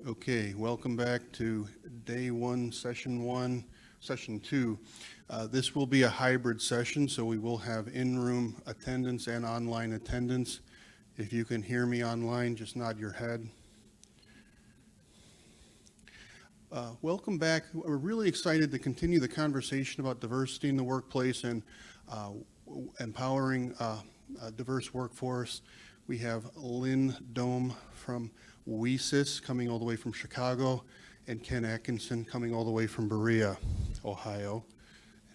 Okay, welcome back to day one, session two. This will be a hybrid session, so we will have in-room attendance and online attendance. If you can hear me online, just nod your head. Welcome back. We're really excited to continue the conversation about diversity in the workplace and empowering a diverse workforce. We have Lynn Dohm from WiCyS coming all the way from Chicago, and Ken Atchinson coming all the way from Berea, Ohio,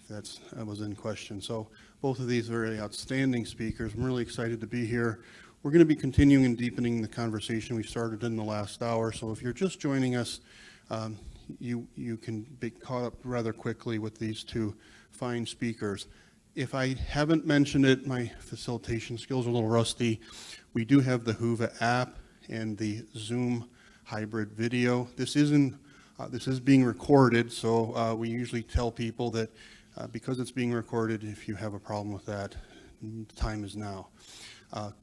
if that was in question. So both of these are very outstanding speakers. I'm really excited to be here. We're going to be continuing and deepening the conversation we started in the last hour. So if you're just joining us, you can be caught up rather quickly with these two fine speakers. If I haven't mentioned it, my facilitation skills are a little rusty. We do have the Whova app and the Zoom hybrid video. This is being recorded, so we usually tell people that because it's being recorded, if you have a problem with that, the time is now.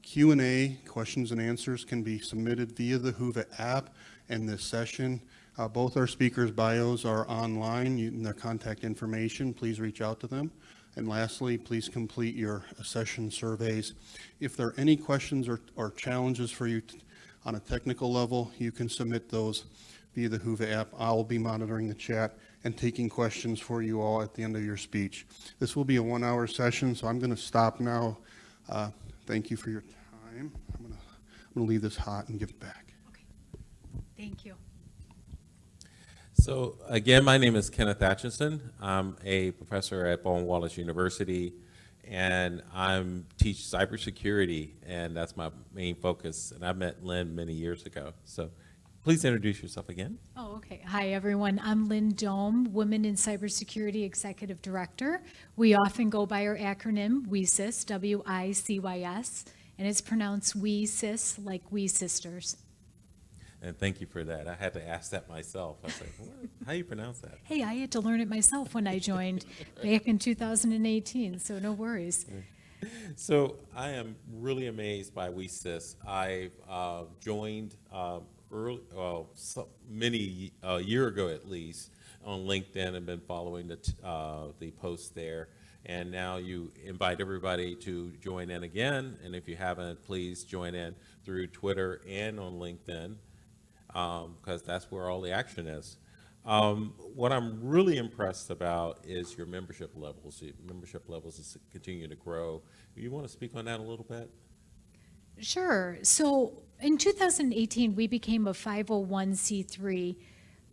Q&A, questions and answers, can be submitted via the Whova app and this session. Both our speakers' bios are online, and their contact information. Please reach out to them. And lastly, please complete your session surveys. If there are any questions or challenges for you on a technical level, you can submit those via the Whova app. I'll be monitoring the chat and taking questions for you all at the end of your speech. This will be a 1-hour session, so I'm going to stop now. Thank you for your time. I'm going to leave this hot and give it back. Okay. Thank you. So again, my name is Kenneth Atchinson. I'm a professor at Baldwin Wallace University, and I teach cybersecurity, and that's my main focus. And I met Lynn many years ago. So please introduce yourself again. Oh, okay. Hi, everyone. I'm Lynn Dohm, Women in Cybersecurity Executive Director. We often go by our acronym WiCyS, W-I-C-Y-S, and it's pronounced WiCyS, like we sisters. And thank you for that. I had to ask that myself. I was like, how do you pronounce that? Hey, I had to learn it myself when I joined back in 2018, so no worries. So I am really amazed by WiCyS. I joined many a year ago at least on LinkedIn and been following the posts there. And now you invite everybody to join in again. And if you haven't, please join in through Twitter and on LinkedIn, because that's where all the action is. What I'm really impressed about is your membership levels. Your membership levels is continuing to grow. You want to speak on that a little bit? Sure. So in 2018, we became a 501c3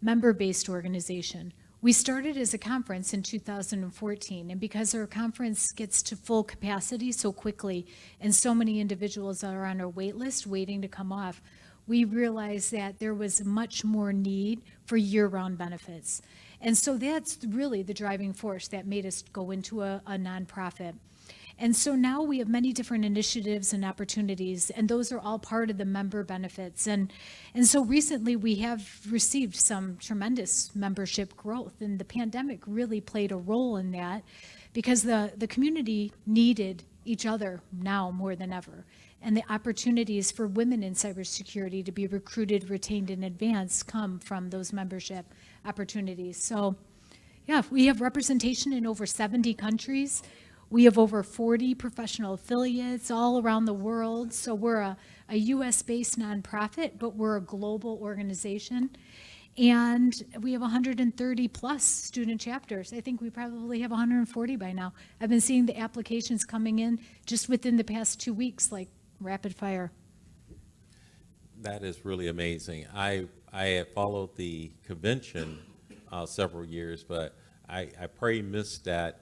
member-based organization. We started as a conference in 2014, and because our conference gets to full capacity so quickly and so many individuals are on our wait list waiting to come off, we realized that there was much more need for year-round benefits. And so that's really the driving force that made us go into a nonprofit. And so now we have many different initiatives and opportunities, and those are all part of the member benefits. And so recently we have received some tremendous membership growth, and the pandemic really played a role in that because the community needed each other now more than ever. And the opportunities for women in cybersecurity to be recruited, retained, and advanced come from those membership opportunities. So yeah, we have representation in over 70 countries. We have over 40 professional affiliates all around the world. So we're a US-based nonprofit, but we're a global organization. And we have 130 plus student chapters. I think we probably have 140 by now. I've been seeing the applications coming in just within the past 2 weeks, like rapid fire. That is really amazing. I have followed the convention several years, but I probably missed that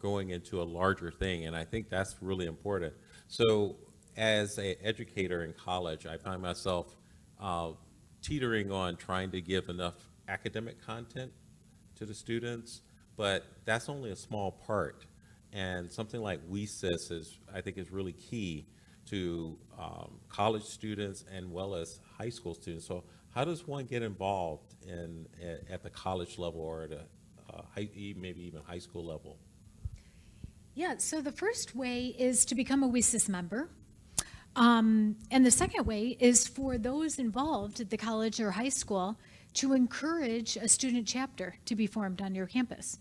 going into a larger thing, and I think that's really important. So as an educator in college, I find myself teetering on trying to give enough academic content to the students, but that's only a small part. And something like WiCyS I think is really key to college students and well as high school students. So how does one get involved at the college level or at maybe even high school level? Yeah, so the first way is to become a WiCyS member. And the second way is for those involved at the college or high school to encourage a student chapter to be formed on your campus.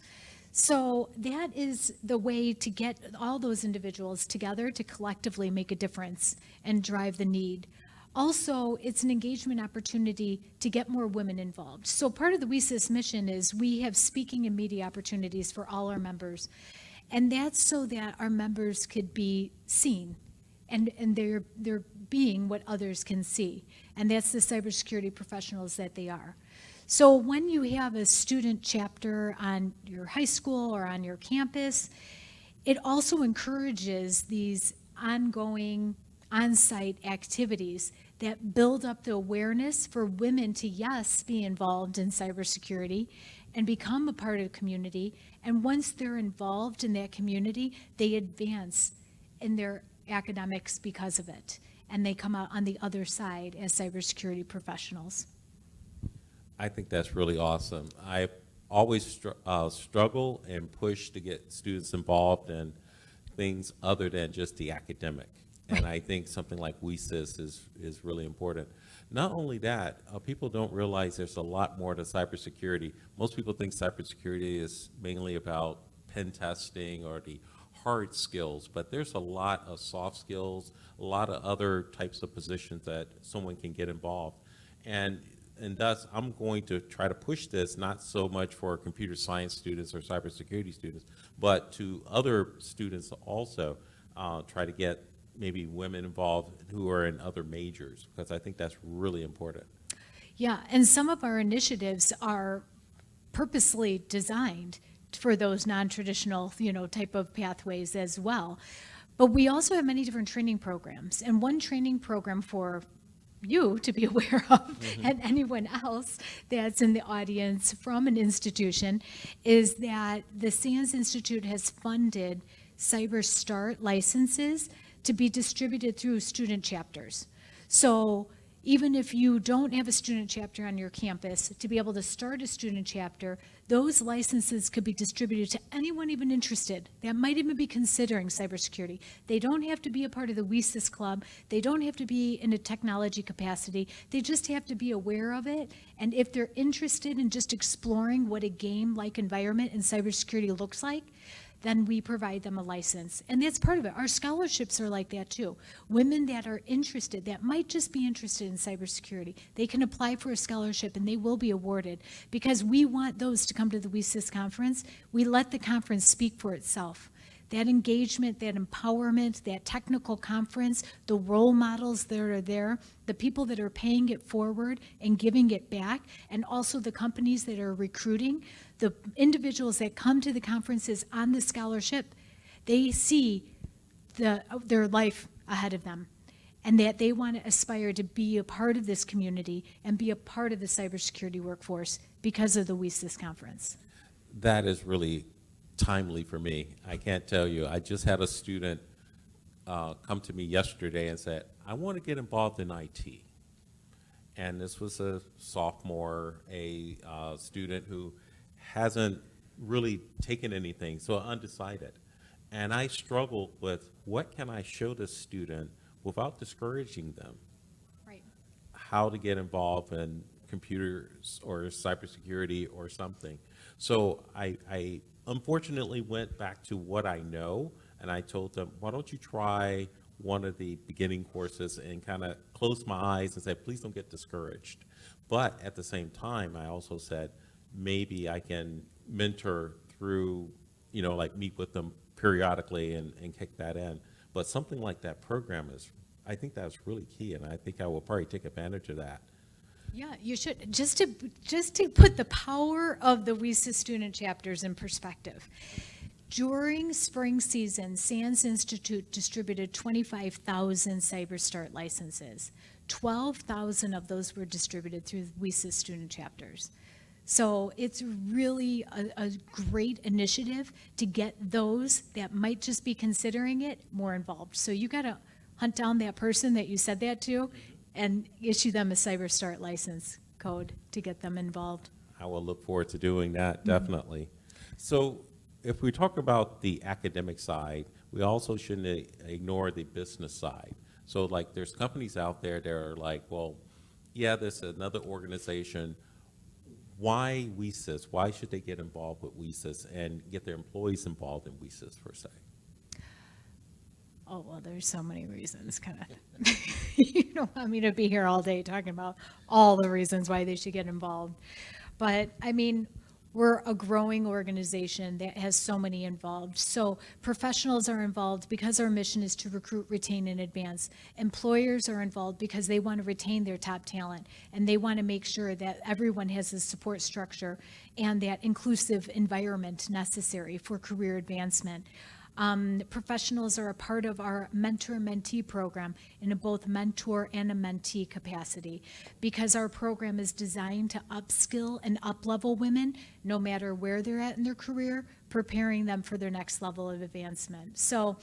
So that is the way to get all those individuals together to collectively make a difference and drive the need. Also, it's an engagement opportunity to get more women involved. So part of the WiCyS mission is we have speaking and media opportunities for all our members. And that's so that our members could be seen and they're being what others can see. And that's the cybersecurity professionals that they are. So when you have a student chapter on your high school or on your campus, it also encourages these ongoing on-site activities that build up the awareness for women to, yes, be involved in cybersecurity and become a part of the community. And once they're involved in that community, they advance in their academics because of it. And they come out on the other side as cybersecurity professionals. I think that's really awesome. I always struggle and push to get students involved in things other than just the academic. And I think something like WiCyS is really important. Not only that, people don't realize there's a lot more to cybersecurity. Most people think cybersecurity is mainly about pen testing or the hard skills, but there's a lot of soft skills, a lot of other types of positions that someone can get involved. And thus, I'm going to try to push this, not so much for computer science students or cybersecurity students, but to other students also, try to get maybe women involved who are in other majors, because I think that's really important. Yeah, and some of our initiatives are purposely designed for those non-traditional, type of pathways as well. But we also have many different training programs, and one training program for you to be aware of, and anyone else that's in the audience from an institution, is that the SANS Institute has funded CyberStart licenses to be distributed through student chapters. So even if you don't have a student chapter on your campus, to be able to start a student chapter, those licenses could be distributed to anyone even interested that might even be considering cybersecurity. They don't have to be a part of the WiCyS club. They don't have to be in a technology capacity. They just have to be aware of it. And if they're interested in just exploring what a game-like environment in cybersecurity looks like, then we provide them a license. And that's part of it. Our scholarships are like that too. Women that are interested, that might just be interested in cybersecurity, they can apply for a scholarship and they will be awarded, because we want those to come to the WiCyS conference. We let the conference speak for itself. That engagement, that empowerment, that technical conference, the role models that are there, the people that are paying it forward and giving it back, and also the companies that are recruiting, the individuals that come to the conferences on the scholarship, they see their life ahead of them, and that they want to aspire to be a part of this community and be a part of the cybersecurity workforce because of the WiCyS conference. That is really timely for me. I can't tell you. I just had a student come to me yesterday and said, I want to get involved in IT. And this was a sophomore, a student who hasn't really taken anything, so undecided. And I struggled with, what can I show this student without discouraging them? Right. How to get involved in computers or cybersecurity or something. So I unfortunately went back to what I know, and I told them, why don't you try one of the beginning courses, and kind of closed my eyes and said, please don't get discouraged. But at the same time, I also said, maybe I can mentor through, like meet with them periodically and kick that in. But something like that program I think that's really key, and I think I will probably take advantage of that. Yeah, you should, just to put the power of the WiCyS student chapters in perspective. During spring season, SANS Institute distributed 25,000 CyberStart licenses. 12,000 of those were distributed through WiCyS student chapters. So it's really a great initiative to get those that might just be considering it more involved. So you got to hunt down that person that you said that to and issue them a CyberStart license code to get them involved. I will look forward to doing that, definitely. So if we talk about the academic side, we also shouldn't ignore the business side. So like there's companies out there that are like, well, yeah, there's another organization. Why WiCyS? Why should they get involved with WiCyS and get their employees involved in WiCyS per se? Oh, well, there's so many reasons, Kenneth. You don't want me to be here all day talking about all the reasons why they should get involved. But I mean, we're a growing organization that has so many involved. So professionals are involved because our mission is to recruit, retain, and advance. Employers are involved because they want to retain their top talent, and they want to make sure that everyone has the support structure and that inclusive environment necessary for career advancement. Professionals are a part of our mentor-mentee program in a both mentor and a mentee capacity, because our program is designed to upskill and up-level women no matter where they're at in their career, preparing them for their next level of advancement. So,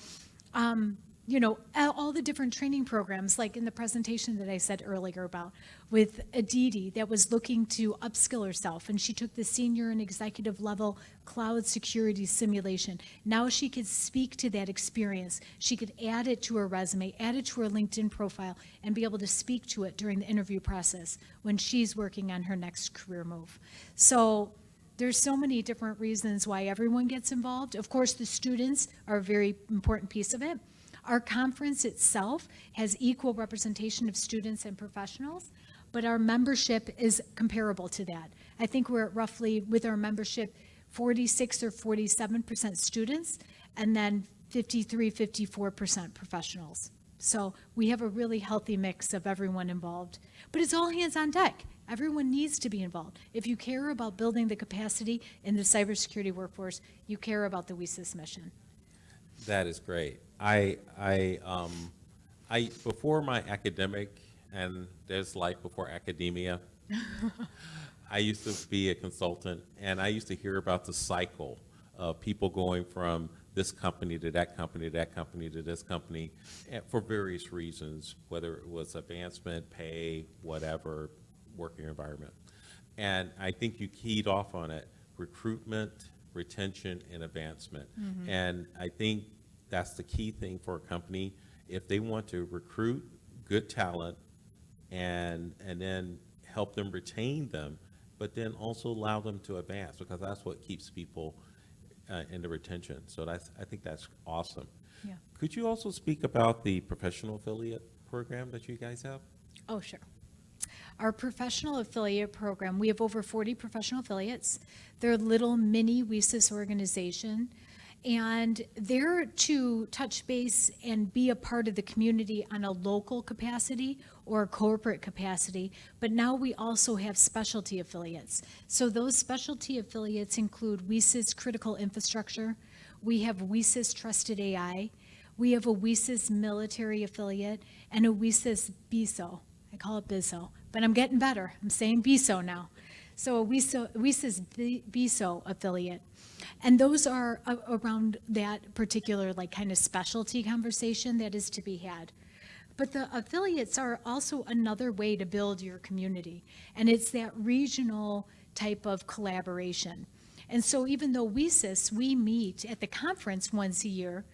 you know, all the different training programs, like in the presentation that I said earlier about with Aditi that was looking to upskill herself, and she took the senior and executive level cloud security simulation. Now she could speak to that experience. She could add it to her resume, add it to her LinkedIn profile, and be able to speak to it during the interview process when she's working on her next career move. So there's so many different reasons why everyone gets involved. Of course, the students are a very important piece of it. Our conference itself has equal representation of students and professionals, but our membership is comparable to that. I think we're at roughly, with our membership, 46 or 47% students, and then 53, 54% professionals. So we have a really healthy mix of everyone involved. But it's all hands on deck. Everyone needs to be involved. If you care about building the capacity in the cybersecurity workforce, you care about the WiCyS mission. That is great. I before my academic, and there's life before academia, I used to be a consultant, and I used to hear about the cycle of people going from this company to that company, to that company, to this company, for various reasons, whether it was advancement, pay, whatever, working environment. And I think you keyed off on it: recruitment, retention, and advancement. Mm-hmm. And I think that's the key thing for a company. If they want to recruit good talent and then help them retain them, but then also allow them to advance, because that's what keeps people in the retention. So I think that's awesome. Yeah. Could you also speak about the professional affiliate program that you guys have? Oh, sure. Our professional affiliate program, we have over 40 professional affiliates. They're a little mini WiCyS organization, and they're to touch base and be a part of the community on a local capacity or a corporate capacity, but now we also have specialty affiliates. So those specialty affiliates include WiCyS Critical Infrastructure, we have WiCyS Trusted AI, we have a WiCyS Military affiliate, and a WiCyS BISO. I call it BISO, but I'm getting better. I'm saying BISO now. So a WiCyS BISO affiliate. And those are around that particular like kind of specialty conversation that is to be had. But the affiliates are also another way to build your community. And it's that regional type of collaboration. And so even though WiCyS, we meet at the conference once a year,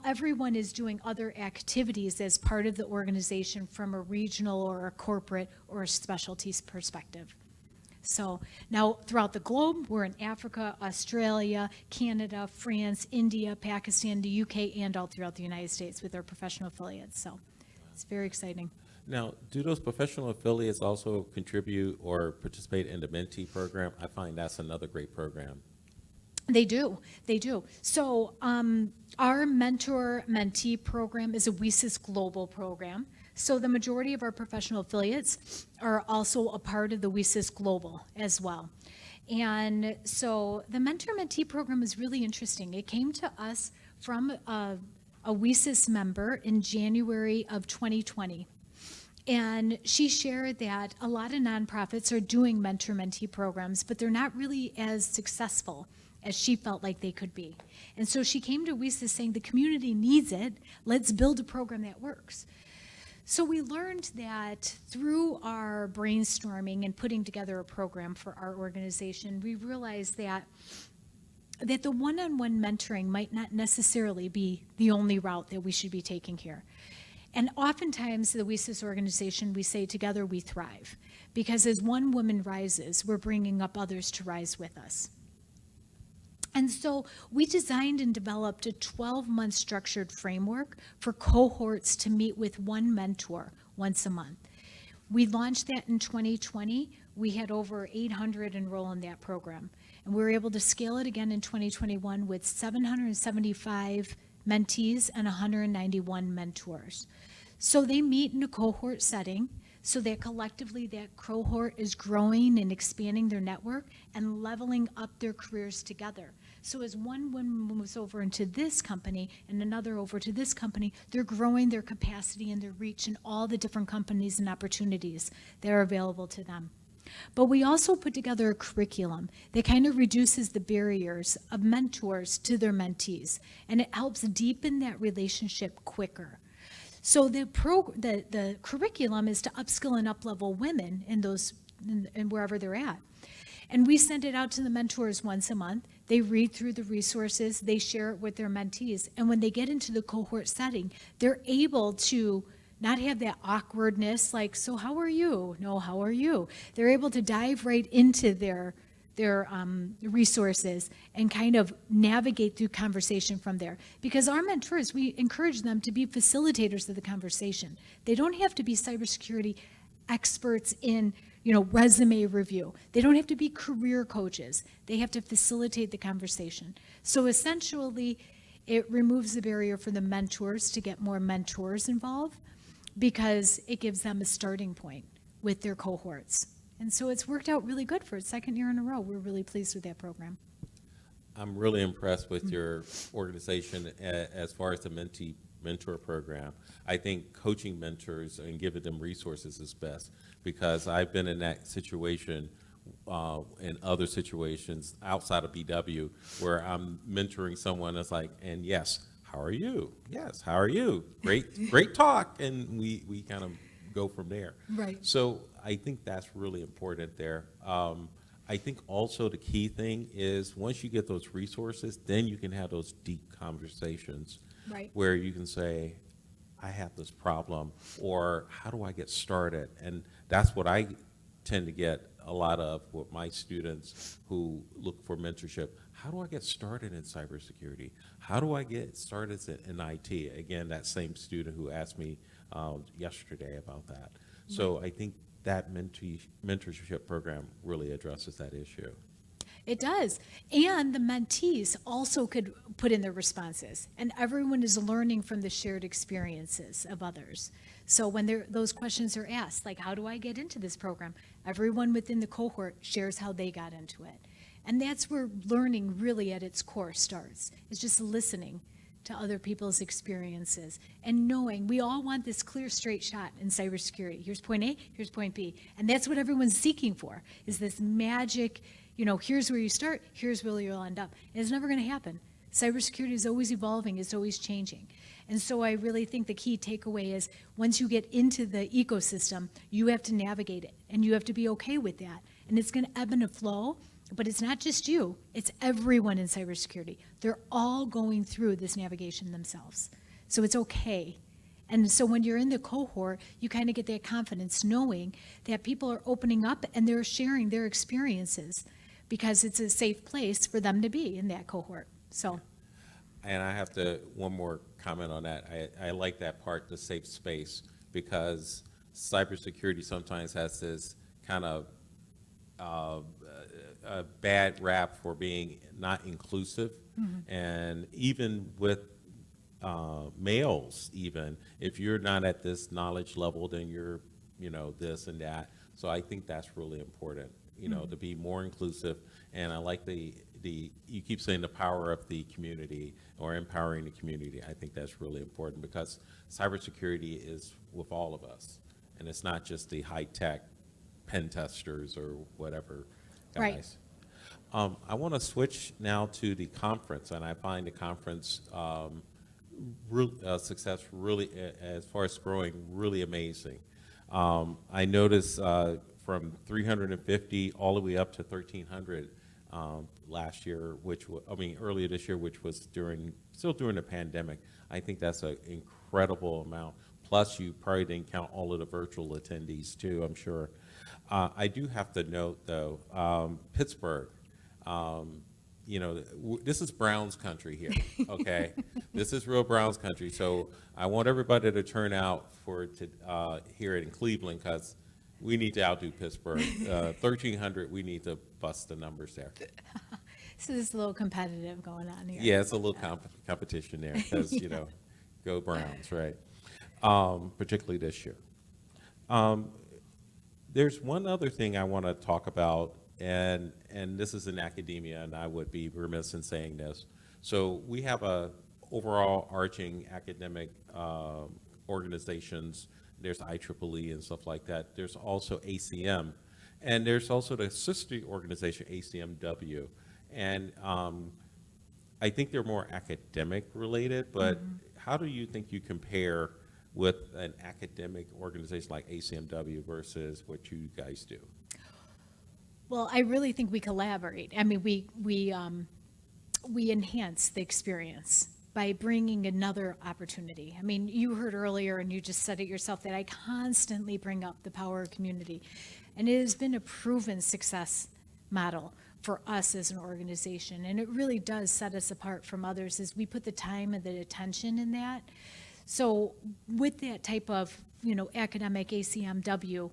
everyone is doing other activities as part of the organization from a regional or a corporate or a specialties perspective. So now throughout the globe, we're in Africa, Australia, Canada, France, India, Pakistan, the UK, and all throughout the United States with our professional affiliates. So it's very exciting. Now, do those professional affiliates also contribute or participate in the mentee program? I find that's another great program. They do. So our mentor-mentee program is a WiCyS global program. So the majority of our professional affiliates are also a part of the WiCyS global as well. And so the mentor-mentee program is really interesting. It came to us from a WiCyS member in January of 2020. And she shared that a lot of nonprofits are doing mentor-mentee programs, but they're not really as successful as she felt like they could be. And so she came to WiCyS saying, the community needs it, let's build a program that works. So we learned that through our brainstorming and putting together a program for our organization, we realized that the one-on-one mentoring might not necessarily be the only route that we should be taking here. And oftentimes, the WiCyS organization, we say together we thrive, because as one woman rises, we're bringing up others to rise with us. And so we designed and developed a 12-month structured framework for cohorts to meet with one mentor once a month. We launched that in 2020. We had over 800 enroll in that program. And we were able to scale it again in 2021 with 775 mentees and 191 mentors. So they meet in a cohort setting, so that collectively that cohort is growing and expanding their network and leveling up their careers together. So as one woman moves over into this company and another over to this company, they're growing their capacity and their reach in all the different companies and opportunities that are available to them. But we also put together a curriculum that kind of reduces the barriers of mentors to their mentees, and it helps deepen that relationship quicker. So the curriculum is to upskill and uplevel women in wherever they're at. And we send it out to the mentors once a month. They read through the resources, they share it with their mentees, and when they get into the cohort setting, they're able to not have that awkwardness like, so how are you? No, how are you? They're able to dive right into their resources and kind of navigate through conversation from there. Because our mentors, we encourage them to be facilitators of the conversation. They don't have to be cybersecurity experts in resume review. They don't have to be career coaches. They have to facilitate the conversation. So essentially, it removes the barrier for the mentors to get more mentors involved, because it gives them a starting point with their cohorts. And so it's worked out really good for a second year in a row. We're really pleased with that program. I'm really impressed with your organization as far as the mentor program. I think coaching mentors and giving them resources is best, because I've been in that situation in other situations outside of BW where I'm mentoring someone that's like, and yes, how are you? Yes, how are you? Great talk. And we kind of go from there. Right. So I think that's really important there. I think also the key thing is once you get those resources, then you can have those deep conversations, Right. where you can say, I have this problem, or how do I get started? And that's what I tend to get a lot of with my students who look for mentorship. How do I get started in cybersecurity? How do I get started in IT? Again, that same student who asked me yesterday about that. So I think that mentorship program really addresses that issue. It does. And the mentees also could put in their responses. And everyone is learning from the shared experiences of others. So when those questions are asked, like, how do I get into this program? Everyone within the cohort shares how they got into it. And that's where learning really at its core starts. It's just listening to other people's experiences and knowing we all want this clear, straight shot in cybersecurity. Here's point A, here's point B. And that's what everyone's seeking for, is this magic, here's where you start, here's where you'll end up. And it's never going to happen. Cybersecurity is always evolving, it's always changing. And so I really think the key takeaway is once you get into the ecosystem, you have to navigate it and you have to be okay with that. And it's going to ebb and flow. But it's not just you, it's everyone in cybersecurity. They're all going through this navigation themselves. So it's okay. And so when you're in the cohort, you kind of get that confidence knowing that people are opening up and they're sharing their experiences, because it's a safe place for them to be in that cohort. So. And I have one more comment on that. I like that part, the safe space, because cybersecurity sometimes has this kind of a bad rap for being not inclusive. Mm-hmm. And even with males, even if you're not at this knowledge level, then you're, this and that. So I think that's really important, mm-hmm. to be more inclusive. And I like you keep saying the power of the community or empowering the community. I think that's really important, because cybersecurity is with all of us. And it's not just the high-tech pen testers or whatever guys. Right. I want to switch now to the conference, and I find the conference success really, as far as growing, really amazing. I noticed from 350 all the way up to 1,300 last year, earlier this year, which was still during the pandemic. I think that's an incredible amount Plus, you probably didn't count all of the virtual attendees too, I'm sure. I do have to note, though, Pittsburgh, this is Browns country here, okay? This is real Browns country, so I want everybody to turn out here in Cleveland, because we need to outdo Pittsburgh. 1,300, we need to bust the numbers there. So there's a little competitive going on here. Yeah, it's a little competition there, because, go Browns, right? Particularly this year. There's one other thing I want to talk about, and this is in academia, and I would be remiss in saying this. So we have a overall arching academic organizations. There's IEEE and stuff like that. There's also ACM, and there's also the sister organization ACMW. And I think they're more academic related, but how do you think you compare with an academic organization like ACMW versus what you guys do? Well, I really think we collaborate. I mean, we enhance the experience by bringing another opportunity. I mean, you heard earlier, and you just said it yourself, that I constantly bring up the power of community. And it has been a proven success model for us as an organization. And it really does set us apart from others as we put the time and the attention in that. So with that type of, academic ACMW,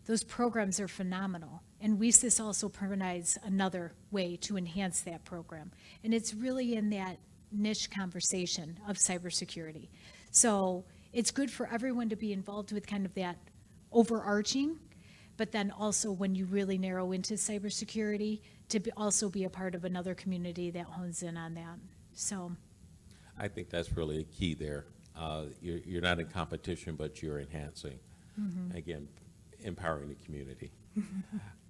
those programs are phenomenal. And WiCyS also provides another way to enhance that program. And it's really in that niche conversation of cybersecurity. So it's good for everyone to be involved with kind of that overarching, but then also when you really narrow into cybersecurity, to also be a part of another community that hones in on that. So I think that's really a key there. You're not in competition, but you're enhancing. Again, empowering the community.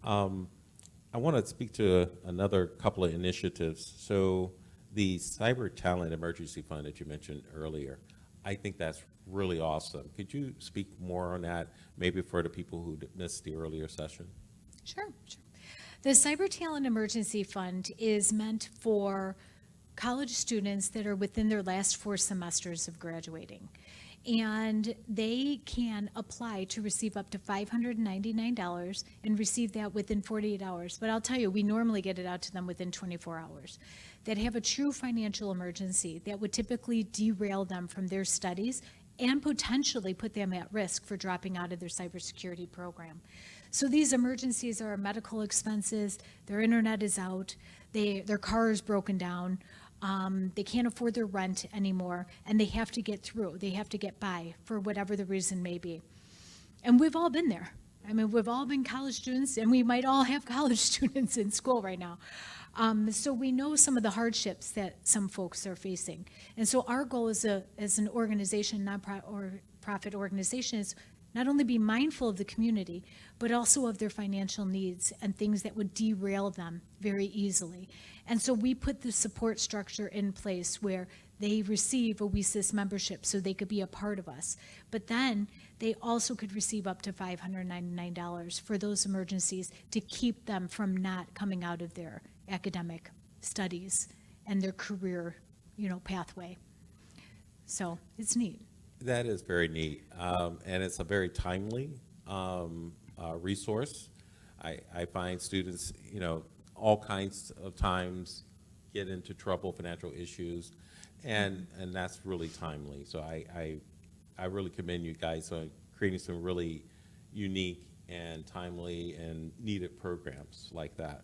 I want to speak to another couple of initiatives. So the Cyber Talent Emergency Fund that you mentioned earlier, I think that's really awesome. Could you speak more on that, maybe for the people who missed the earlier session? Sure. The Cyber Talent Emergency Fund is meant for college students that are within their last 4 semesters of graduating. And they can apply to receive up to $599 and receive that within 48 hours. But I'll tell you, we normally get it out to them within 24 hours. That have a true financial emergency that would typically derail them from their studies and potentially put them at risk for dropping out of their cybersecurity program. So these emergencies are medical expenses, their internet is out, their car is broken down, they can't afford their rent anymore, and they have to get through. They have to get by for whatever the reason may be. And we've all been there. I mean, we've all been college students, and we might all have college students in school right now. So we know some of the hardships that some folks are facing. And so our goal as an organization, nonprofit organization, is not only be mindful of the community, but also of their financial needs and things that would derail them very easily. And so we put the support structure in place where they receive a WiCyS membership so they could be a part of us. But then they also could receive up to $599 for those emergencies to keep them from not coming out of their academic studies and their career, pathway. So it's neat. That is very neat, and it's a very timely resource. I find students, all kinds of times get into trouble, financial issues, and that's really timely. So I really commend you guys on creating some really unique and timely and needed programs like that.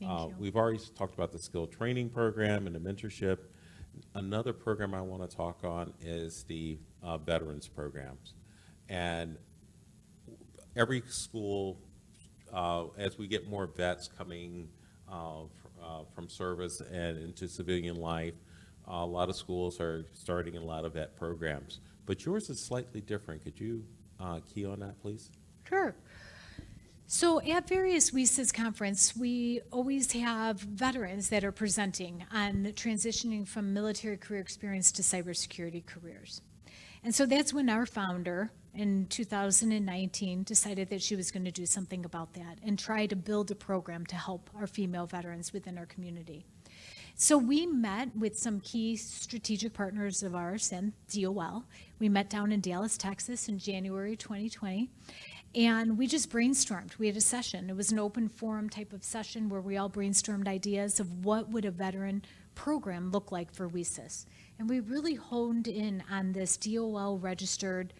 Thank you. We've already talked about the skill training program and the mentorship. Another program I want to talk on is the veterans programs. And every school, as we get more vets coming from service and into civilian life, a lot of schools are starting a lot of vet programs. But yours is slightly different. Could you key on that, please? Sure. So at various WiCyS conference, we always have veterans that are presenting on transitioning from military career experience to cybersecurity careers. And so that's when our founder in 2019 decided that she was going to do something about that and try to build a program to help our female veterans within our community. So we met with some key strategic partners of ours and DOL. We met down in Dallas, Texas in January 2020. And we just brainstormed. We had a session. It was an open forum type of session where we all brainstormed ideas of what would a veteran program look like for WiCyS. And we really honed in on this DOL registered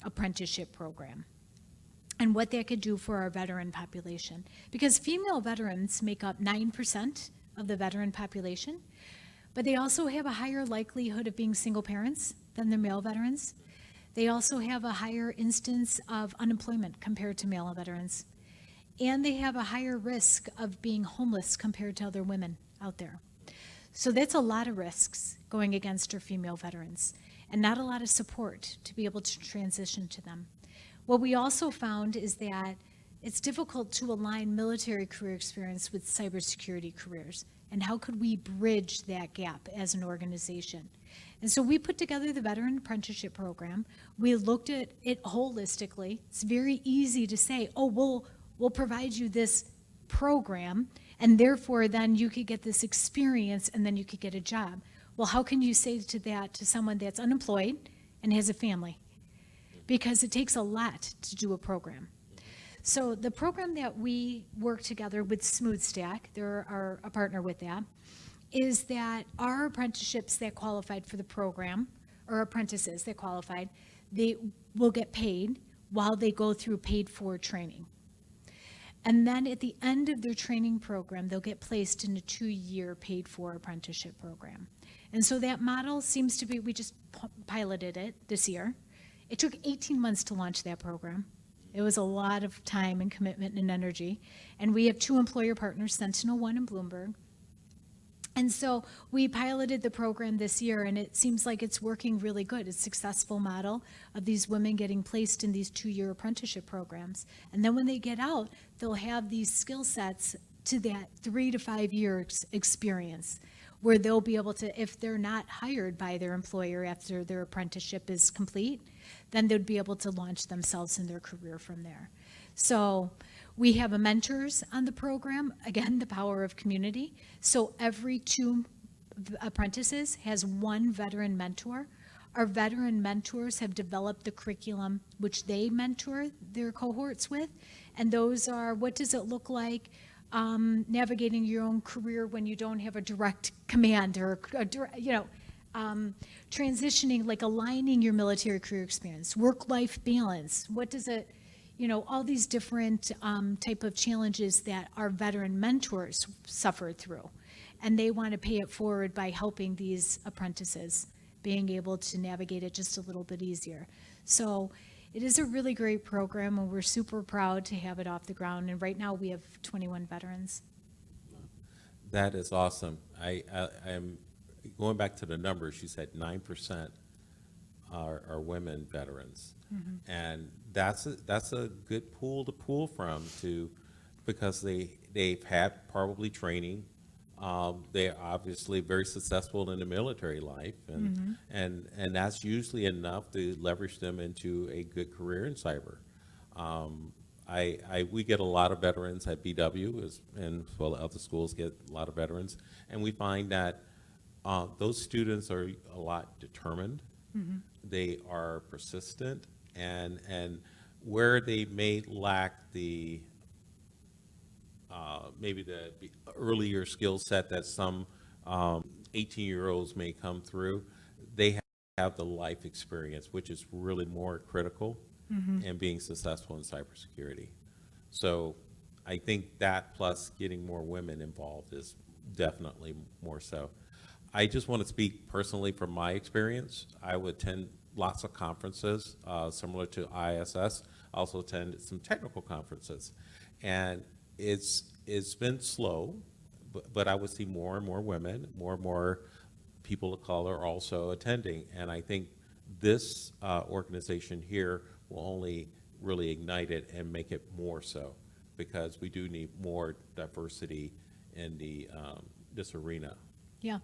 apprenticeship program and what that could do for our veteran population. Because female veterans make up 9% of the veteran population, but they also have a higher likelihood of being single parents than the male veterans. They also have a higher instance of unemployment compared to male veterans. And they have a higher risk of being homeless compared to other women out there. So that's a lot of risks going against our female veterans, and not a lot of support to be able to transition to them. What we also found is that it's difficult to align military career experience with cybersecurity careers. And how could we bridge that gap as an organization? And so we put together the Veteran Apprenticeship Program. We looked at it holistically. It's very easy to say, oh, we'll provide you this program, and therefore then you could get this experience and then you could get a job. Well, how can you say that to someone that's unemployed and has a family? Because it takes a lot to do a program. So the program that we work together with SmoothStack, they're a partner with that, is that our apprenticeships that qualified for the program, or apprentices that qualified, they will get paid while they go through paid for training. And then at the end of their training program, they'll get placed in a 2-year paid for apprenticeship program. And so that model seems to be, we just piloted it this year. It took 18 months to launch that program. It was a lot of time and commitment and energy. And we have 2 employer partners, Sentinel One and Bloomberg. And so we piloted the program this year, and it seems like it's working really good. It's a successful model of these women getting placed in these 2-year apprenticeship programs. And then when they get out, they'll have these skill sets to that 3 to 5 year experience, where they'll be able to, if they're not hired by their employer after their apprenticeship is complete, then they'd be able to launch themselves in their career from there. So we have a mentors on the program, again, the power of community. So every 2 apprentices has 1 veteran mentor. Our veteran mentors have developed the curriculum which they mentor their cohorts with. And those are, what does it look like navigating your own career when you don't have a direct command, or transitioning, like aligning your military career experience, work-life balance. What does it, all these different type of challenges that our veteran mentors suffered through. And they want to pay it forward by helping these apprentices being able to navigate it just a little bit easier. So it is a really great program, and we're super proud to have it off the ground. And right now we have 21 veterans. That is awesome. I am going back to the numbers. You said 9% are women veterans, and that's a good pool to pull from, because they've had probably training. They're obviously very successful in the military life, and that's usually enough to leverage them into a good career in cyber. We get a lot of veterans at BW, and well, other schools get a lot of veterans, and we find that those students are a lot determined. They are persistent, and where they may lack the maybe the earlier skill set that some 18-year-olds may come through, they have the life experience, which is really more critical in being successful in cybersecurity. So I think that, plus getting more women involved, is definitely more so. I just want to speak personally from my experience. I would attend lots of conferences similar to ISS. I also attend some technical conferences, and it's been slow, but I would see more and more women, more and more people of color also attending. And I think this organization here will only really ignite it and make it more so, because we do need more diversity in this arena. Yeah.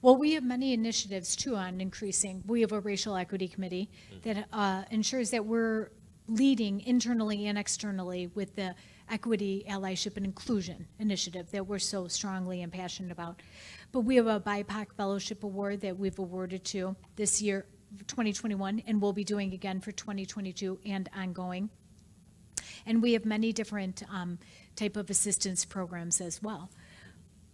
Well, we have many initiatives too on increasing. We have a racial equity committee that ensures that we're leading internally and externally with the Equity, Allyship, and Inclusion initiative that we're so strongly and passionate about. But we have a BIPOC Fellowship Award that we've awarded to this year, 2021, and we'll be doing again for 2022 and ongoing. And we have many different type of assistance programs as well.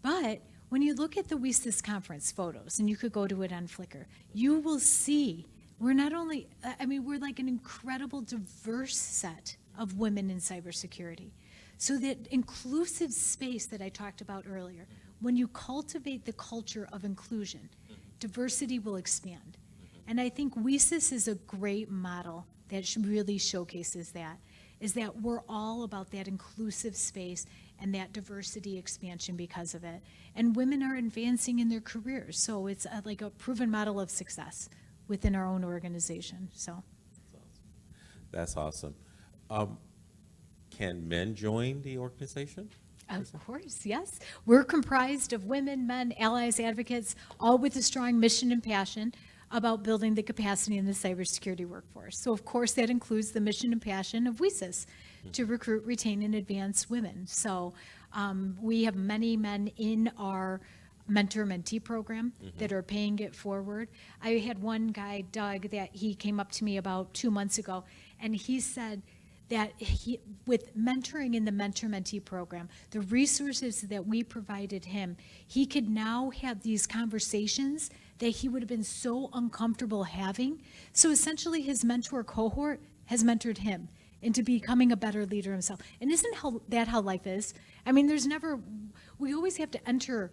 But when you look at the WiCyS conference photos, and you could go to it on Flickr, you will see we're not only, I mean, we're like an incredible diverse set of women in cybersecurity. So that inclusive space that I talked about earlier, when you cultivate the culture of inclusion, diversity will expand. And I think WiCyS is a great model that really showcases that, is that we're all about that inclusive space and that diversity expansion because of it. And women are advancing in their careers, so it's like a proven model of success within our own organization, so. That's awesome. Can men join the organization? Of course, yes. We're comprised of women, men, allies, advocates, all with a strong mission and passion about building the capacity in the cybersecurity workforce. So of course that includes the mission and passion of WiCyS to recruit, retain, and advance women. So we have many men in our mentor-mentee program that are paying it forward. I had one guy, Doug, that he came up to me about 2 months ago, and he said that with mentoring in the mentor-mentee program, the resources that we provided him, he could now have these conversations that he would have been so uncomfortable having. So essentially his mentor cohort has mentored him into becoming a better leader himself. And isn't that how life is? I mean, we always have to enter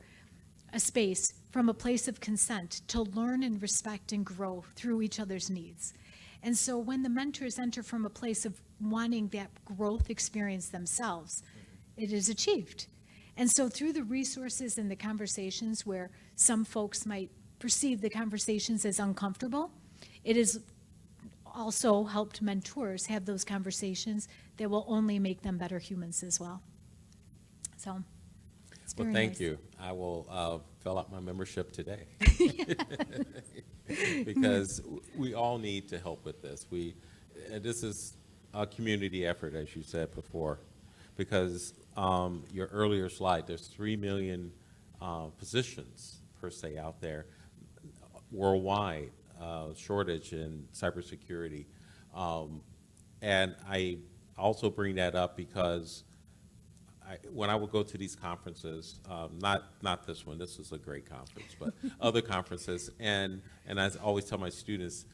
a space from a place of consent to learn and respect and grow through each other's needs. And so when the mentors enter from a place of wanting that growth experience themselves, it is achieved. And so through the resources and the conversations where some folks might perceive the conversations as uncomfortable, it has also helped mentors have those conversations that will only make them better humans as well. So it's very Well, thank nice. you. I will fill out my membership today. Because we all need to help with this. This is a community effort, as you said before, because your earlier slide, there's 3 million positions per se out there worldwide, shortage in cybersecurity. And I also bring that up because when I would go to these conferences, not this one, this is a great conference, but other conferences, and I always tell my students,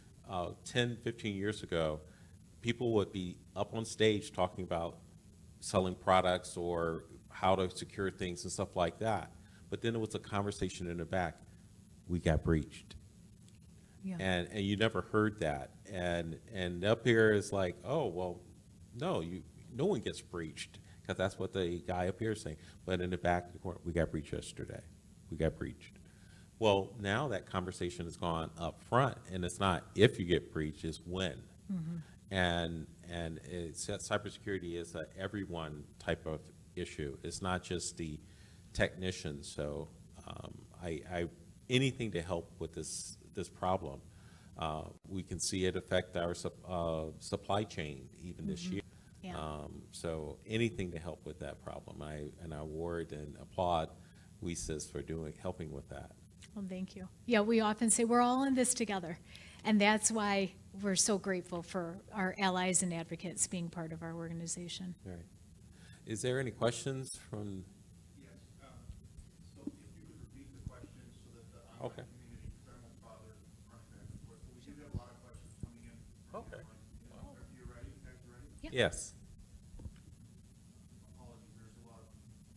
10, 15 years ago, people would be up on stage talking about selling products or how to secure things and stuff like that. But then it was a conversation in the back, we got breached. Yeah. And you never heard that. And up here is like, oh, well, no one gets breached, because that's what the guy up here is saying. But in the back of the corner, we got breached yesterday. We got breached. Well, now that conversation has gone up front, and it's not if you get breached, it's when. And cybersecurity is a everyone type of issue. It's not just the technicians. So anything to help with this problem. We can see it affect our supply chain even this year. Yeah. So anything to help with that problem. I award and applaud WiCyS for helping with that. Well, thank you. Yeah, we often say we're all in this together. And that's why we're so grateful for our allies and advocates being part of our organization. All right. Is there any questions from? Yes, so if you could repeat the questions so that the Okay. online community, because I won't bother running back and forth, but we do have a lot of questions coming in. from Okay. the online. Are you ready? Guys ready? Yeah. Yes. Apologies, there's a lot of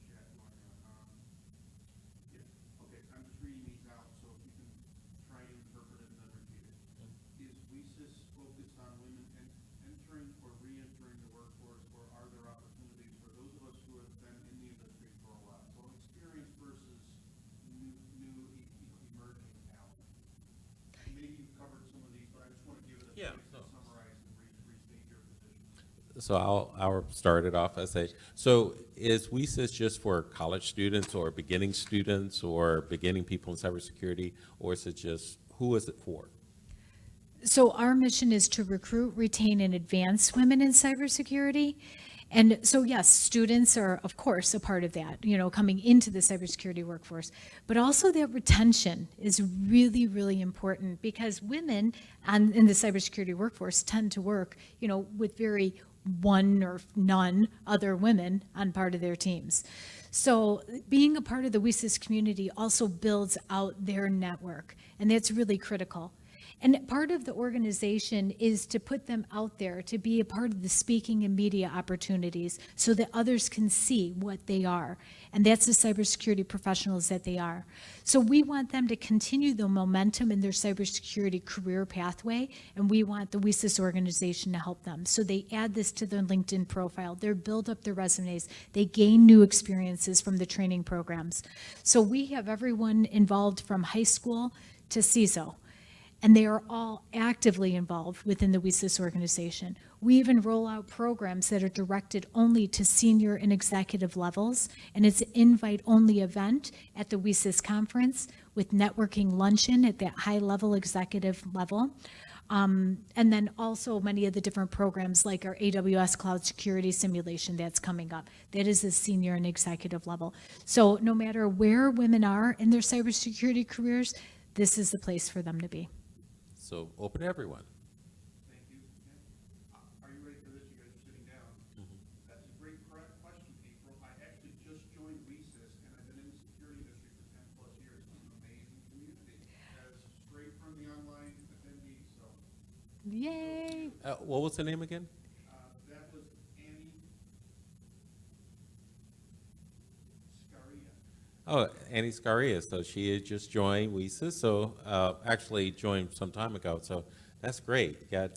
chat going on. Yeah, okay, I'm just reading these out, so if you can try to interpret it and then repeat it. Is WiCyS focused on women entering or re-entering the workforce, or are there opportunities for those of us who have been in the industry for a while? So experience versus new emerging talent. Maybe you've covered some of these, but I just want to give it a chance to summarize and restate your position. So I'll start it off. So is WiCyS just for college students or beginning students or beginning people in cybersecurity, or is it just, who is it for? So our mission is to recruit, retain, and advance women in cybersecurity. And so, yes, students are, of course, a part of that, coming into the cybersecurity workforce. But also that retention is really, really important because women in the cybersecurity workforce tend to work, with very one or none other women on part of their teams. So being a part of the WiCyS community also builds out their network, and that's really critical. And part of the organization is to put them out there, to be a part of the speaking and media opportunities so that others can see what they are. And that's the cybersecurity professionals that they are. So we want them to continue the momentum in their cybersecurity career pathway, and we want the WiCyS organization to help them. So they add this to their LinkedIn profile, they build up their resumes, they gain new experiences from the training programs. So we have everyone involved from high school to CISO. And they are all actively involved within the WiCyS organization. We even roll out programs that are directed only to senior and executive levels, and it's an invite-only event at the WiCyS Conference with networking luncheon at that high-level executive level. And then also many of the different programs like our AWS Cloud Security Simulation that's coming up. That is a senior and executive level. So no matter where women are in their cybersecurity careers, this is the place for them to be. So open to everyone. Thank you. Are you ready for this? You guys are sitting down. That's a great question, April. I actually just joined WiCyS, and I've been in the security industry for 10 plus years. It's an amazing community. That's straight from the online attendees. So Yay! What was the name again? that was Annie Scaria. Oh, Annie Scaria. So she had just joined WiCyS. So actually joined some time ago. So that's great. You got.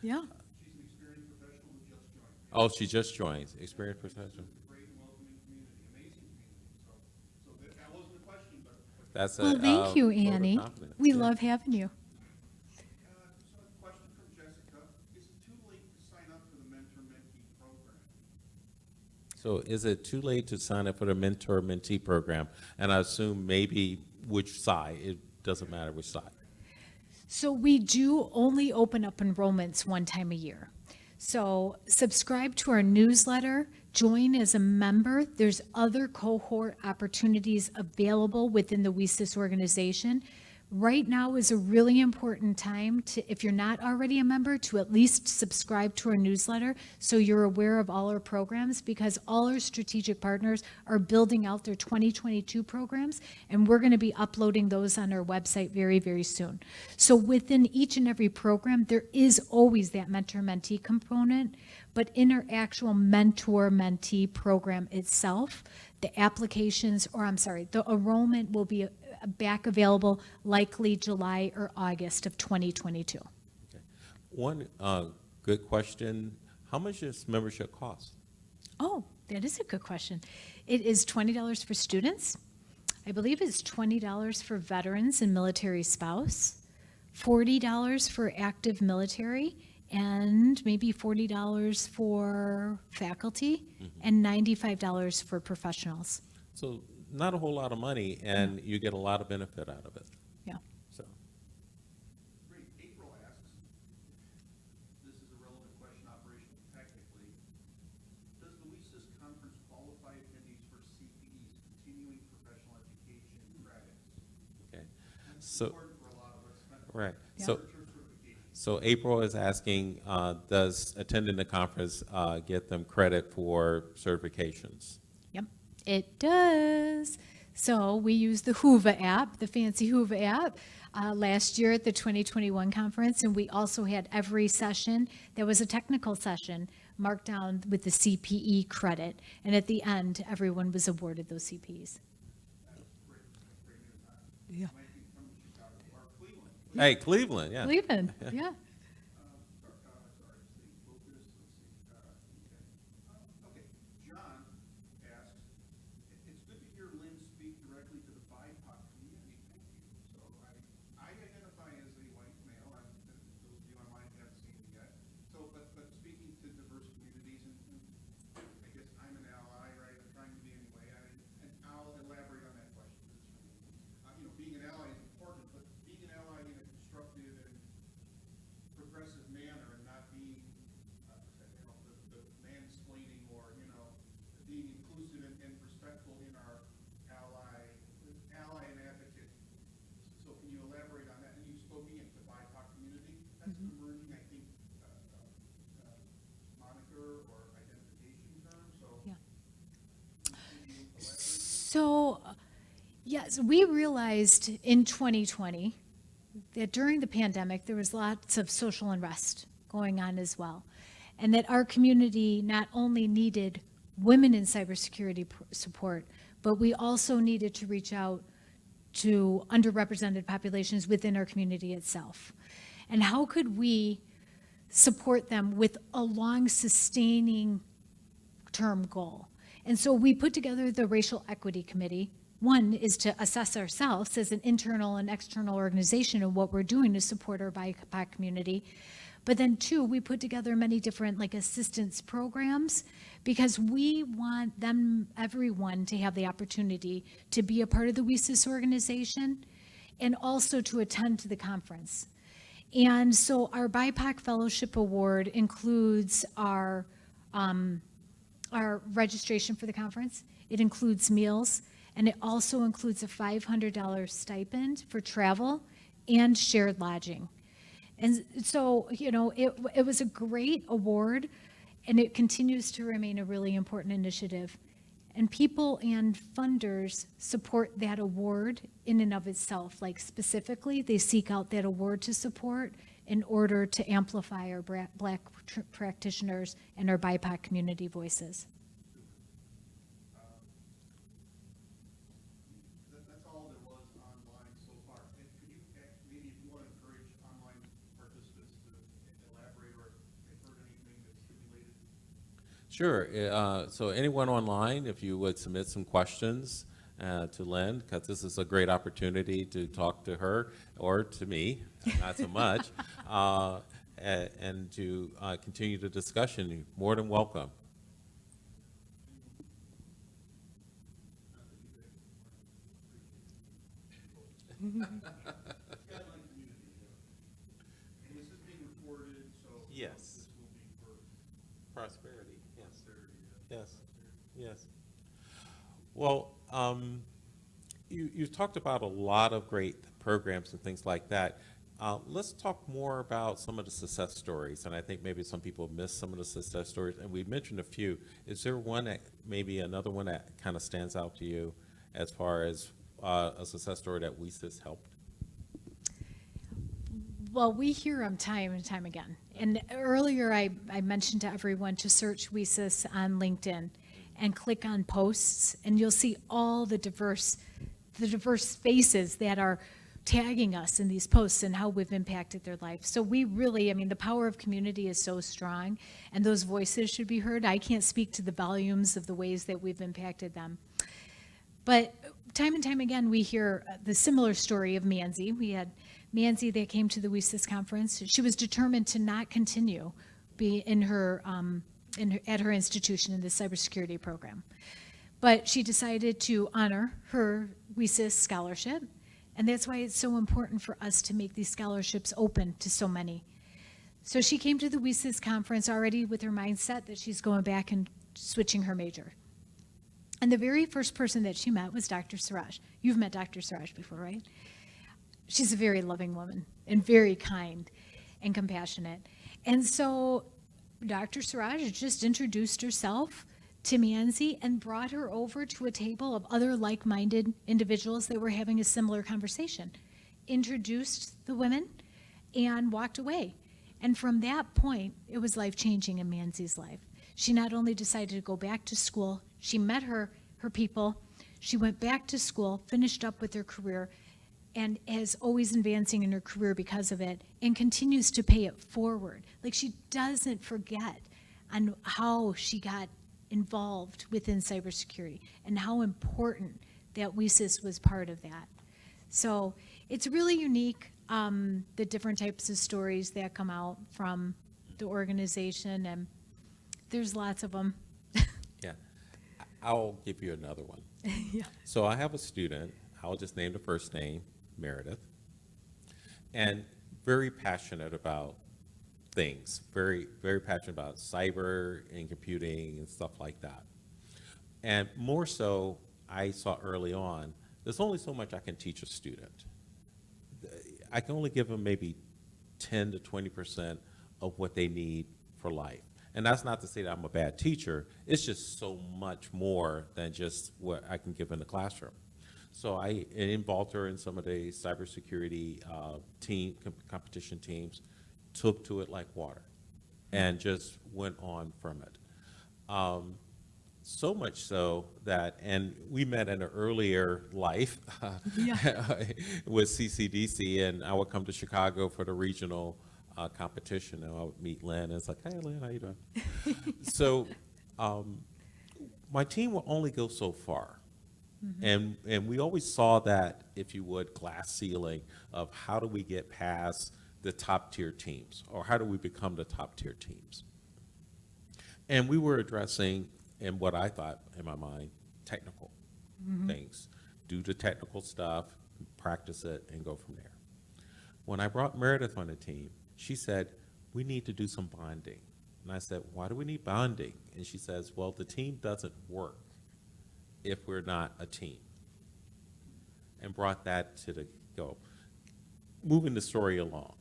Yeah. She's an experienced professional who just joined. Oh, she just joined. Experienced professional. Great and welcoming community, amazing community. So that wasn't a question, but That's Well, thank you, vote of Annie. confidence. We Yeah. love having you. so a question from Jessica. Is it too late to sign up for the mentor-mentee program? So is it too late to sign up for the mentor-mentee program? And I assume maybe which side. It doesn't matter which side. So we do only open up enrollments one time a year. So subscribe to our newsletter, join as a member. There's other cohort opportunities available within the WiCyS organization. Right now is a really important time to, if you're not already a member, to at least subscribe to our newsletter so you're aware of all our programs, because all our strategic partners are building out their 2022 programs, and we're going to be uploading those on our website very, very soon. So within each and every program, there is always that mentor-mentee component, but in our actual mentor-mentee program itself, the applications, or I'm sorry, the enrollment will be back available likely July or August of 2022. Okay. One good question. How much does membership cost? Oh, that is a good question. It is $20 for students. I believe it's $20 for veterans and military spouse, $40 for active military, and maybe $40 for faculty, and $95 for professionals. So not a whole lot of money, and you get a lot of benefit out of it. Yeah. So Great. April asks, this is a relevant question operationally technically. Does the WiCyS conference qualify attendees for CPEs, continuing professional education credits? okay. That's So important for a lot of us. right. Yeah. So April is asking, does attending the conference get them credit for certifications? Yep, it does. So we use the Hoover app, the fancy Hoover app, last year at the 2021 conference, and we also had every session, there was a technical session marked down with the CPE credit, and at the end, everyone was awarded those CPEs. Yeah. Hey, Cleveland, yeah. Cleveland, yeah. Okay, John asks, it's good to hear Lynn speak directly to the BIPOC community. Thank you. So I identify as a white male. Those of you online haven't seen me yet. So, but speaking to diverse communities, and I guess I'm an ally, right? I'm trying to be anyway. And I'll elaborate on that question. Being an ally is important, but being an ally in a constructive and So, yes, we realized in 2020 that during the pandemic, there was lots of social unrest going on as well. And that our community not only needed women in cybersecurity support, but we also needed to reach out to underrepresented populations within our community itself. And how could we support them with a long sustaining term goal? And so we put together the Racial Equity Committee. One is to assess ourselves as an internal and external organization and what we're doing to support our BIPOC community. But then two, we put together many different like assistance programs because we want them, everyone, to have the opportunity to be a part of the WiCyS organization and also to attend to the conference. And so our BIPOC Fellowship Award includes our registration for the conference. It includes meals, and it also includes a $500 stipend for travel and shared lodging. And so, you know, it was a great award, and it continues to remain a really important initiative. And people and funders support that award in and of itself. Like specifically, they seek out that award to support in order to amplify our Black practitioners and our BIPOC community voices. That's all there was online so far. And could you, maybe if you want to encourage online participants to elaborate or if heard anything that stimulated? Sure. So anyone online, if you would submit some questions to Lynn, because this is a great opportunity to talk to her or to me, not so much, and to continue the discussion. You're more than welcome. And this is being recorded, so. Yes. This will be for Prosperity, yes. posterity. Yes, yes. Well, you talked about a lot of great programs and things like that. Let's talk more about some of the success stories, and I think maybe some people missed some of the success stories, and we mentioned a few. Is there one that, maybe another one that kind of stands out to you as far as a success story that WiCyS helped? Well, we hear them time and time again. And earlier I mentioned to everyone to search WiCyS on LinkedIn and click on posts, and you'll see all the diverse faces that are tagging us in these posts and how we've impacted their life. So we really, I mean, the power of community is so strong, and those voices should be heard. I can't speak to the volumes of the ways that we've impacted them. But time and time again, we hear the similar story of Manzi. We had Manzi that came to the WiCyS conference. She was determined to not continue at her institution in the cybersecurity program. But she decided to honor her WiCyS scholarship, and that's why it's so important for us to make these scholarships open to so many. So she came to the WiCyS conference already with her mindset that she's going back and switching her major. And the very first person that she met was Dr. Siraj. You've met Dr. Siraj before, right? She's a very loving woman and very kind and compassionate. And so Dr. Siraj just introduced herself to Manzi and brought her over to a table of other like-minded individuals that were having a similar conversation, introduced the women, and walked away. And from that point, it was life-changing in Manzi's life. She not only decided to go back to school, she met her people, she went back to school, finished up with her career, and is always advancing in her career because of it, and continues to pay it forward. Like, she doesn't forget on how she got involved within cybersecurity and how important that WiCyS was part of that. So it's really unique, the different types of stories that come out from the organization, and there's lots of them. Yeah, I'll give you another one. Yeah. So I have a student, I'll just name the first name, Meredith, and very passionate about things, very, very passionate about cyber and computing and stuff like that. And more so, I saw early on, there's only so much I can teach a student. I can only give them maybe 10 to 20% of what they need for life. And that's not to say that I'm a bad teacher. It's just so much more than just what I can give in the classroom. So I involved her in some of the cybersecurity competition teams, took to it like water, and just went on from it. So much so that, and we met in an earlier life with CCDC, and I would come to Chicago for the regional competition, and I would meet Lynn, and it's like, hey, Lynn, how you doing? So my team will only go so far. And we always saw that, if you would, glass ceiling of how do we get past the top tier teams, or how do we become the top tier teams? And we were addressing, in what I thought in my mind, technical things. Do the technical stuff, practice it, and go from there. When I brought Meredith on the team, she said, we need to do some bonding. And I said, why do we need bonding? And she says, well, the team doesn't work if we're not a team. And brought that to the go. Moving the story along,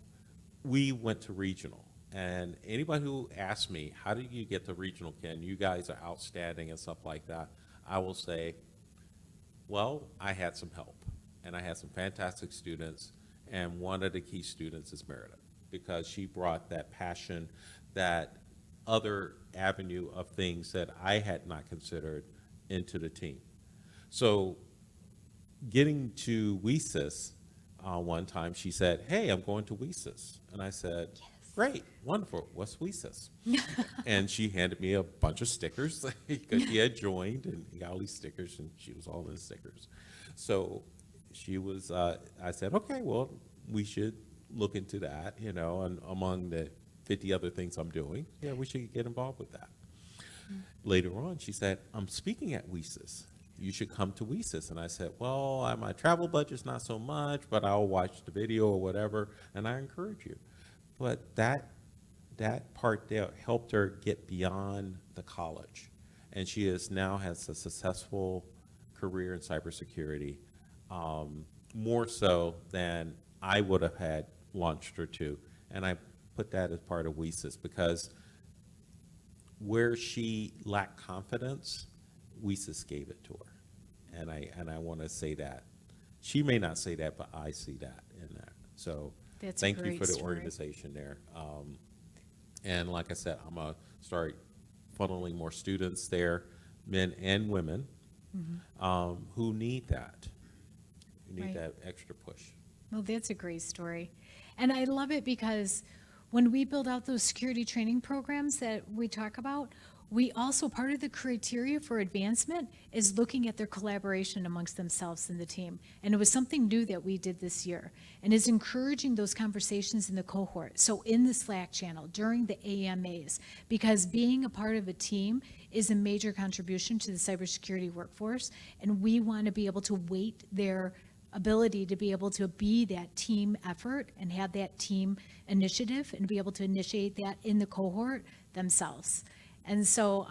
we went to regional. And anybody who asks me, how did you get to regional, Ken? You guys are outstanding and stuff like that. I will say, well, I had some help. And I had some fantastic students. And one of the key students is Meredith, because she brought that passion, that other avenue of things that I had not considered into the team. So getting to WiCyS, one time she said, hey, I'm going to WiCyS. And I said, yes. Great, wonderful, what's WiCyS? And she handed me a bunch of stickers because she had joined and got all these stickers, and she was all in stickers. So she was, I said, okay, well, we should look into that, you know, and among the 50 other things I'm doing, yeah, we should get involved with that. Later on, she said, I'm speaking at WiCyS. You should come to WiCyS. And I said, well, my travel budget's not so much, but I'll watch the video or whatever, and I encourage you. But that part there helped her get beyond the college. And she now has a successful career in cybersecurity, more so than I would have had launched her to. And I put that as part of WiCyS, because where she lacked confidence, WiCyS gave it to her. And I want to say that. She may not say that, but I see that in that. So That's thank a great you for the story. organization there. And like I said, I'm going to start funneling more students there, men and women, who need that. Who need Right. that extra push. Well, that's a great story. And I love it because when we build out those security training programs that we talk about, we also, part of the criteria for advancement is looking at their collaboration amongst themselves in the team. And it was something new that we did this year, and is encouraging those conversations in the cohort. So in the Slack channel, during the AMAs, because being a part of a team is a major contribution to the cybersecurity workforce, and we want to be able to weight their ability to be able to be that team effort and have that team initiative and be able to initiate that in the cohort themselves. And so,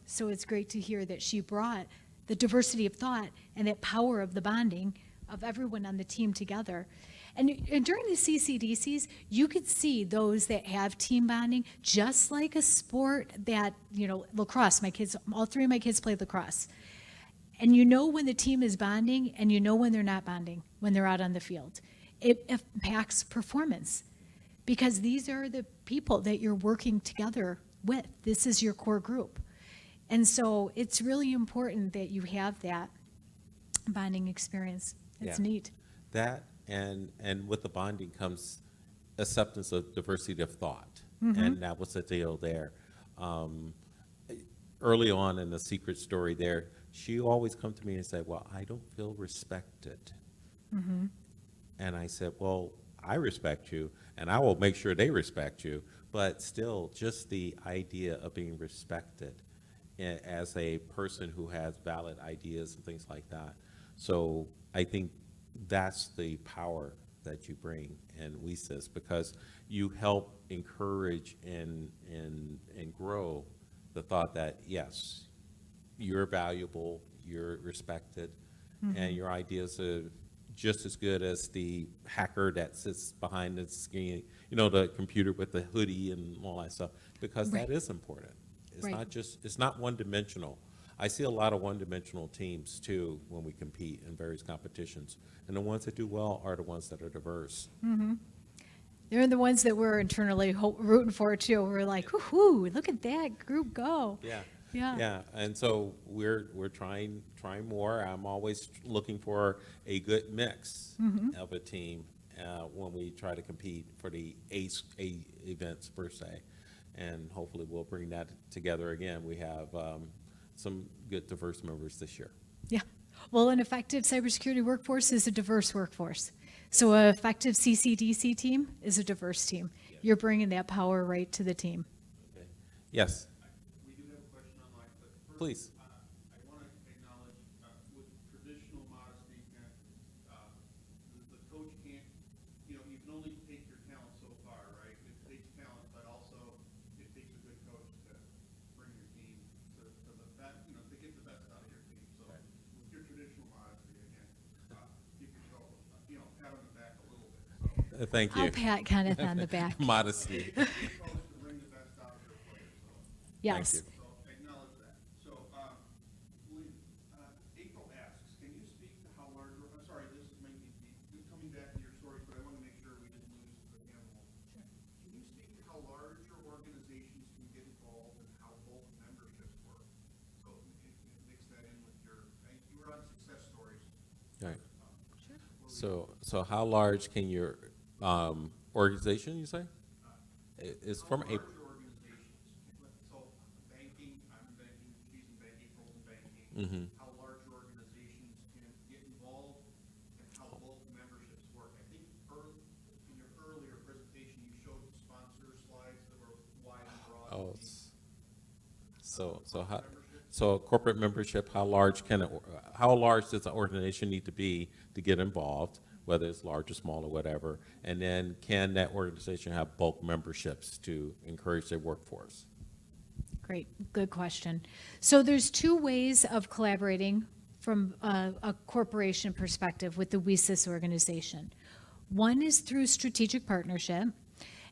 so it's great to hear that she brought the diversity of thought and that power of the bonding of everyone on the team together. And during the CCDCs, you could see those that have team bonding, just like a sport that, you know, lacrosse. All three of my kids played lacrosse. And you know when the team is bonding, and you know when they're not bonding, when they're out on the field. It impacts performance, because these are the people that you're working together with. This is your core group. And so it's really important that you have that bonding experience. It's neat. That and with the bonding comes acceptance of diversity of thought. And that was the deal there. Early on in the secret story there, she always come to me and say, well, I don't feel respected. And I said, well, I respect you, and I will make sure they respect you. But still, just the idea of being respected as a person who has valid ideas and things like that. So I think that's the power that you bring in WiCyS, because you help encourage and grow the thought that, yes, you're valuable, you're respected, and your ideas just as good as the hacker that sits behind the screen, you know, the computer with the hoodie and all that stuff, because Right. that is important. It's Right. not just, it's not one-dimensional. I see a lot of one-dimensional teams too when we compete in various competitions. And the ones that do well are the ones that are diverse. They're the ones that we're internally rooting for too. We're like, whoo, look at that group go. Yeah. Yeah. Yeah, and so we're trying more. I'm always looking for a good mix of a team when we try to compete for the A events per se, and hopefully we'll bring that together again. We have some good diverse members this year. Yeah. Well, an effective cybersecurity workforce is a diverse workforce. So an effective CCDC team is a diverse team. You're bringing that power right to the team. Okay. Yes, We do have a question online, but first, please. I want to acknowledge, with traditional modesty, the coach can't, you can only take your talent so far, right? It takes talent, but also it takes a good coach to bring your team to the best, to get the best out of your team. So with your traditional modesty, again, give yourself, pat on the back a little bit. So, Thank you. I'll pat Kenneth on the back. Modesty. coach to bring the best out of your players, so. Yes. you. So acknowledge that. So, Lynn, April asks, can you speak to how large, I'm sorry, this is maybe coming back to your stories, but I want to make sure we didn't lose the animal. Sure. Can you speak to how large your organizations can get involved and how bulk memberships work? So mix that in with you were on success stories. Right. So how large can your organization, you say? It's from How large April. your organizations, so banking, I'm in banking, she's in banking, April's in banking. Mhm. How large your organizations can get involved and how bulk memberships work. I think in your earlier presentation, you showed the sponsor slides that were wide and broad. Oh, so corporate membership, how large does an organization need to be to get involved, whether it's large or small or whatever? And then can that organization have bulk memberships to encourage their workforce? Great, good question. So there's two ways of collaborating from a corporation perspective with the WiCyS organization. One is through strategic partnership,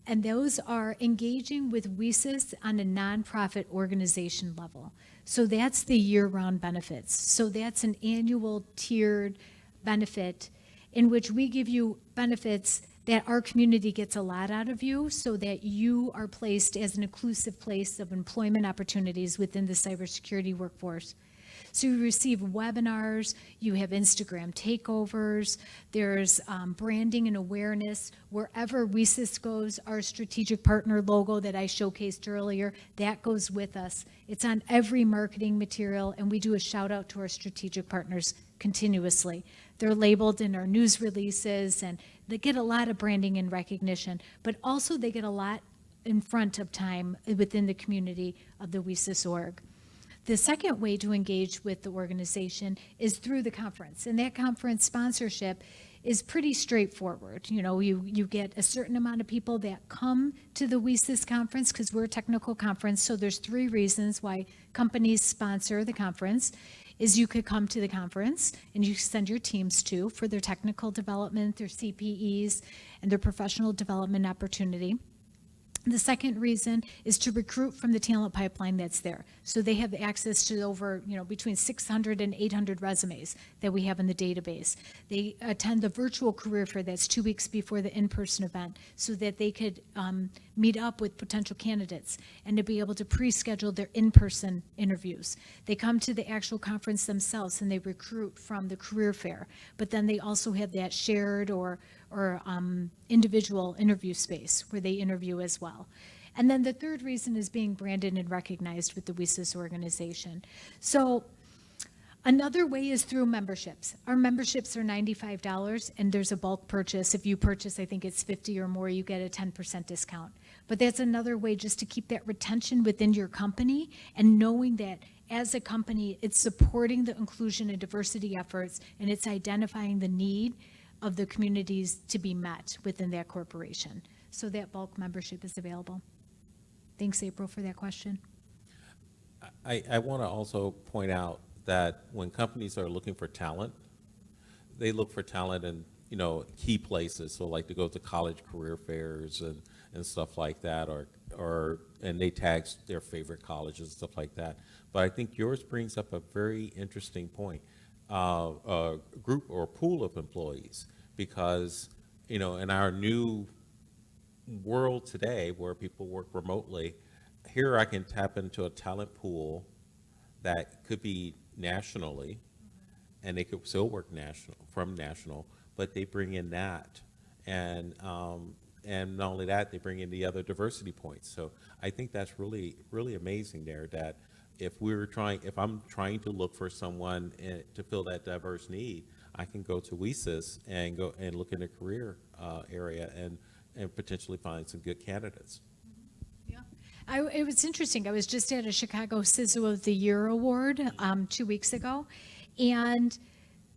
and those are engaging with WiCyS on a nonprofit organization level. So that's the year-round benefits. So that's an annual tiered benefit in which we give you benefits that our community gets a lot out of you so that you are placed as an inclusive place of employment opportunities within the cybersecurity workforce. So you receive webinars, you have Instagram takeovers, there's branding and awareness. Wherever WiCyS goes, our strategic partner logo that I showcased earlier, that goes with us. It's on every marketing material, and we do a shout out to our strategic partners continuously. They're labeled in our news releases, and they get a lot of branding and recognition, but also they get a lot in front of time within the community of the WiCyS org. The second way to engage with the organization is through the conference, and that conference sponsorship is pretty straightforward. You get a certain amount of people that come to the WiCyS conference because we're a technical conference, so there's 3 reasons why companies sponsor the conference. Is you could come to the conference and you send your teams to for their technical development, their CPEs, and their professional development opportunity. The second reason is to recruit from the talent pipeline that's there. So they have access to over, between 600 and 800 resumes that we have in the database. They attend the virtual career fair that's 2 weeks before the in-person event so that they could meet up with potential candidates and to be able to pre-schedule their in-person interviews. They come to the actual conference themselves and they recruit from the career fair, but then they also have that shared or individual interview space where they interview as well. And then the third reason is being branded and recognized with the WiCyS organization. So another way is through memberships. Our memberships are $95 and there's a bulk purchase. If you purchase, I think it's 50 or more, you get a 10% discount. But that's another way just to keep that retention within your company and knowing that as a company, it's supporting the inclusion and diversity efforts and it's identifying the need of the communities to be met within that corporation. So that bulk membership is available. Thanks, April, for that question. I want to also point out that when companies are looking for talent, they look for talent in, you know, key places. So like to go to college career fairs and stuff like that, and they tag their favorite colleges and stuff like that. But I think yours brings up a very interesting point, a group or pool of employees, because, you know, in our new world today where people work remotely, here I can tap into a talent pool that could be nationally, and they could still work national, but they bring in that, and not only that, they bring in the other diversity points. So I think that's really, really amazing there, that if I'm trying to look for someone to fill that diverse need, I can go to WiCyS and go and look in the career area and potentially find some good candidates. Yeah. It was interesting. I was just at a Chicago CISO of the Year award 2 weeks ago, and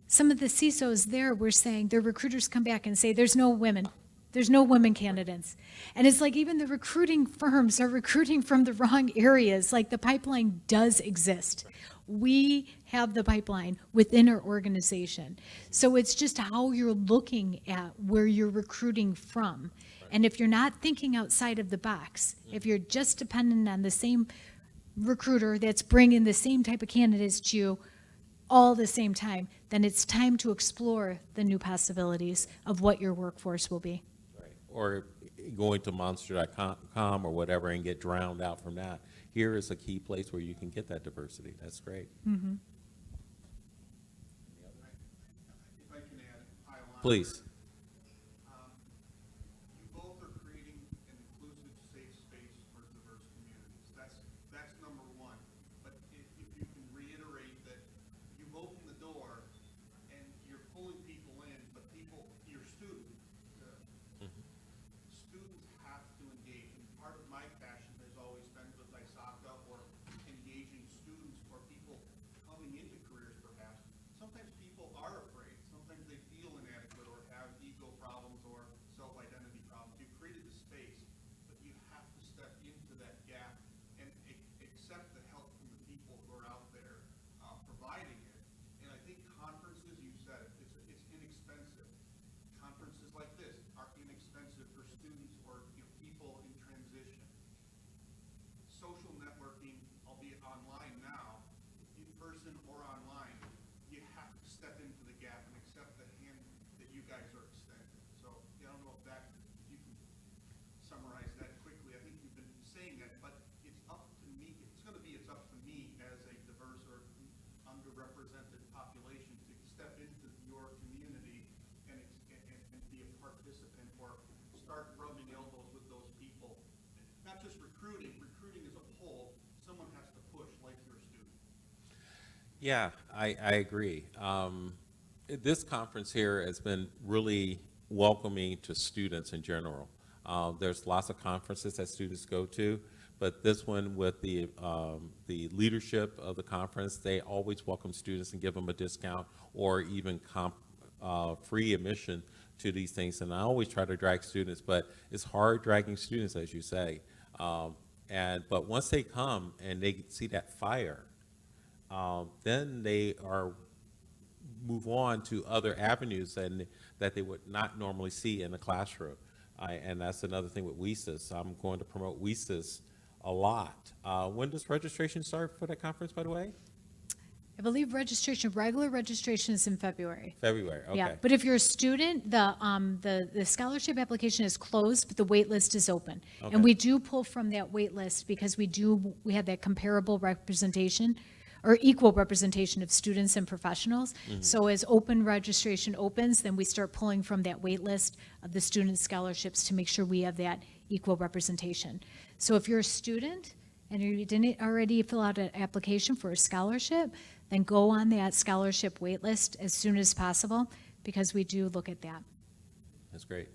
some of the CISOs there were saying their recruiters come back and say, there's no women candidates. And it's like even the recruiting firms are recruiting from the wrong areas. Like the pipeline does exist. We have the pipeline within our organization. So it's just how you're looking at where you're recruiting from. And if you're not thinking outside of the box, if you're just dependent on the same recruiter that's bringing the same type of candidates to you all the same time, then it's time to explore the new possibilities of what your workforce will be. Right. Or going to monster.com or whatever and get drowned out from that. Here is a key place where you can get that diversity. That's great. Mm-hmm. If I can add, pile on. Please. You both are creating an inclusive, safe space for diverse communities. That's number one. But if you can reiterate that you've opened the door and you're pulling people in, but your students have to engage. And part of my passion has always been with ISACA or engaging students or people coming into careers perhaps. Sometimes people are afraid. Sometimes they feel inadequate or have ego problems or self-identity problems. You've created the space, but you have to step into that gap and accept the help from the people who are out there providing it. And I think conferences, you said it, it's inexpensive. Conferences like this are inexpensive for students or people in transition. Social networking, albeit online now, in person or online, you have to step into the gap and accept the hand that you guys are extending. So I don't know if you can summarize that quickly. I think you've been saying that, but it's up to me. It's up to me as a diverse or underrepresented population to step into your community and be a participant or start rubbing elbows with those people. Not just recruiting as a whole, someone has to push like your student. Yeah, I agree. This conference here has been really welcoming to students in general. There's lots of conferences that students go to, but this one with the leadership of the conference, they always welcome students and give them a discount or even free admission to these things. And I always try to drag students, but it's hard dragging students, as you say. But once they come and they see that fire, then they move on to other avenues that they would not normally see in the classroom. And that's another thing with WiCyS. I'm going to promote WiCyS a lot. When does registration start for that conference, by the way? I believe regular registration is in February. February, okay. Yeah, but if you're a student, the scholarship application is closed, but the wait list is open. Okay. And we do pull from that wait list because we have that comparable representation or equal representation of students and professionals. Mm-hmm. So as open registration opens, then we start pulling from that wait list of the student scholarships to make sure we have that equal representation. So if you're a student and you didn't already fill out an application for a scholarship, then go on that scholarship wait list as soon as possible, because we do look at that. That's great.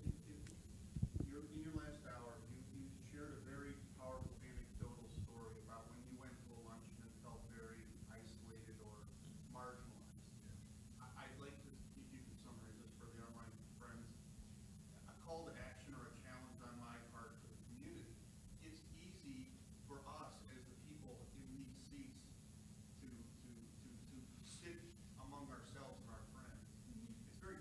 In your last hour, you shared a very powerful anecdotal story about when you went to a luncheon and felt very isolated or marginalized. I'd like to, if you could summarize this for the online friends, a call to action or a challenge on my part to the community. It's easy for us as the people in these seats to sit among ourselves and our friends. It's very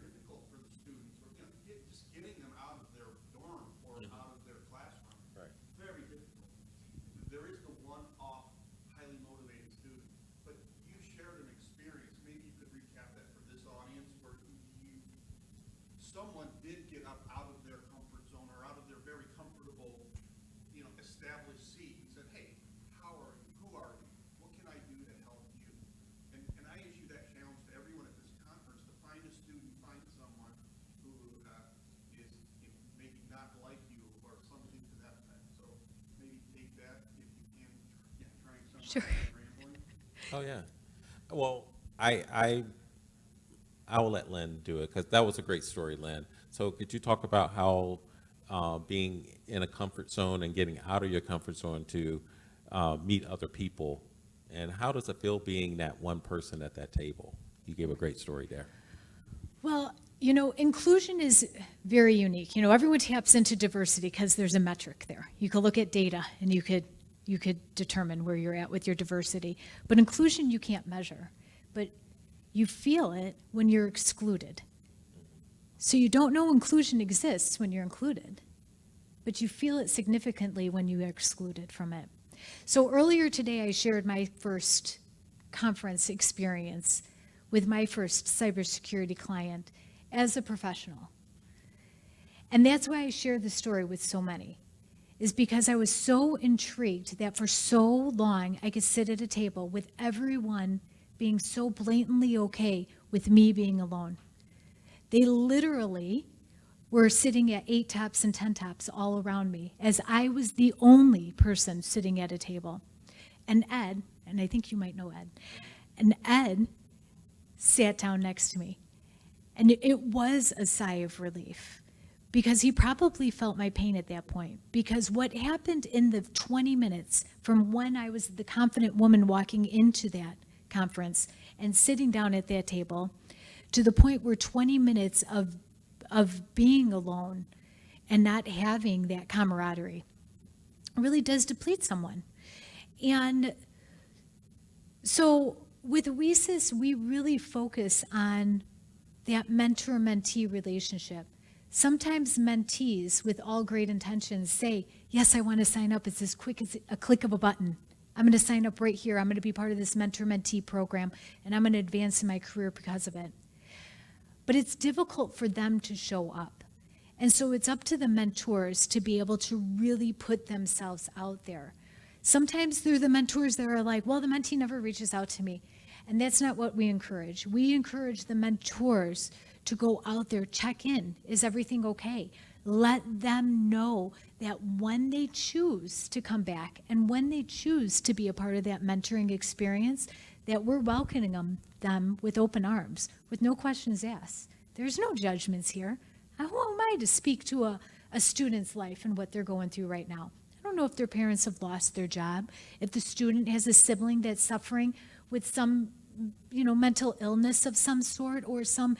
someone did get up out of their comfort zone or out of their very comfortable, established seat and said, hey, how are you? Who are you? What can I do to help you? And I issue that challenge to everyone at this conference to find a student, find someone who is maybe not like you or something to that effect. So maybe take that if you can. Trying something. Sure. Rambling. Oh, yeah. Well, I will let Lynn do it because that was a great story, Lynn. So could you talk about how being in a comfort zone and getting out of your comfort zone to meet other people, and how does it feel being that one person at that table? You gave a great story there. Well, inclusion is very unique. Everyone taps into diversity because there's a metric there. You could look at data and you could determine where you're at with your diversity. But inclusion you can't measure. But you feel it when you're excluded. So you don't know inclusion exists when you're included, but you feel it significantly when you are excluded from it. So earlier today, I shared my first conference experience with my first cybersecurity client as a professional. And that's why I share the story with so many, is because I was so intrigued that for so long I could sit at a table with everyone being so blatantly okay with me being alone. They literally were sitting at 8 tops and 10 tops all around me as I was the only person sitting at a table. And Ed, and I think you might know Ed, and Ed sat down next to me. And it was a sigh of relief because he probably felt my pain at that point. Because what happened in the 20 minutes from when I was the confident woman walking into that conference and sitting down at that table to the point where 20 minutes of being alone and not having that camaraderie really does deplete someone. And so with WiCyS, we really focus on that mentor-mentee relationship. Sometimes mentees with all great intentions say, yes, I want to sign up. It's as quick as a click of a button. I'm going to sign up right here. I'm going to be part of this mentor-mentee program, and I'm going to advance in my career because of it. But it's difficult for them to show up. And so it's up to the mentors to be able to really put themselves out there. Sometimes they're the mentors that are like, well, the mentee never reaches out to me. And that's not what we encourage. We encourage the mentors to go out there, check in. Is everything okay? Let them know that when they choose to come back and when they choose to be a part of that mentoring experience, that we're welcoming them with open arms, with no questions asked. There's no judgments here. Who am I to speak to a student's life and what they're going through right now? I don't know if their parents have lost their job, if the student has a sibling that's suffering with some, mental illness of some sort or some,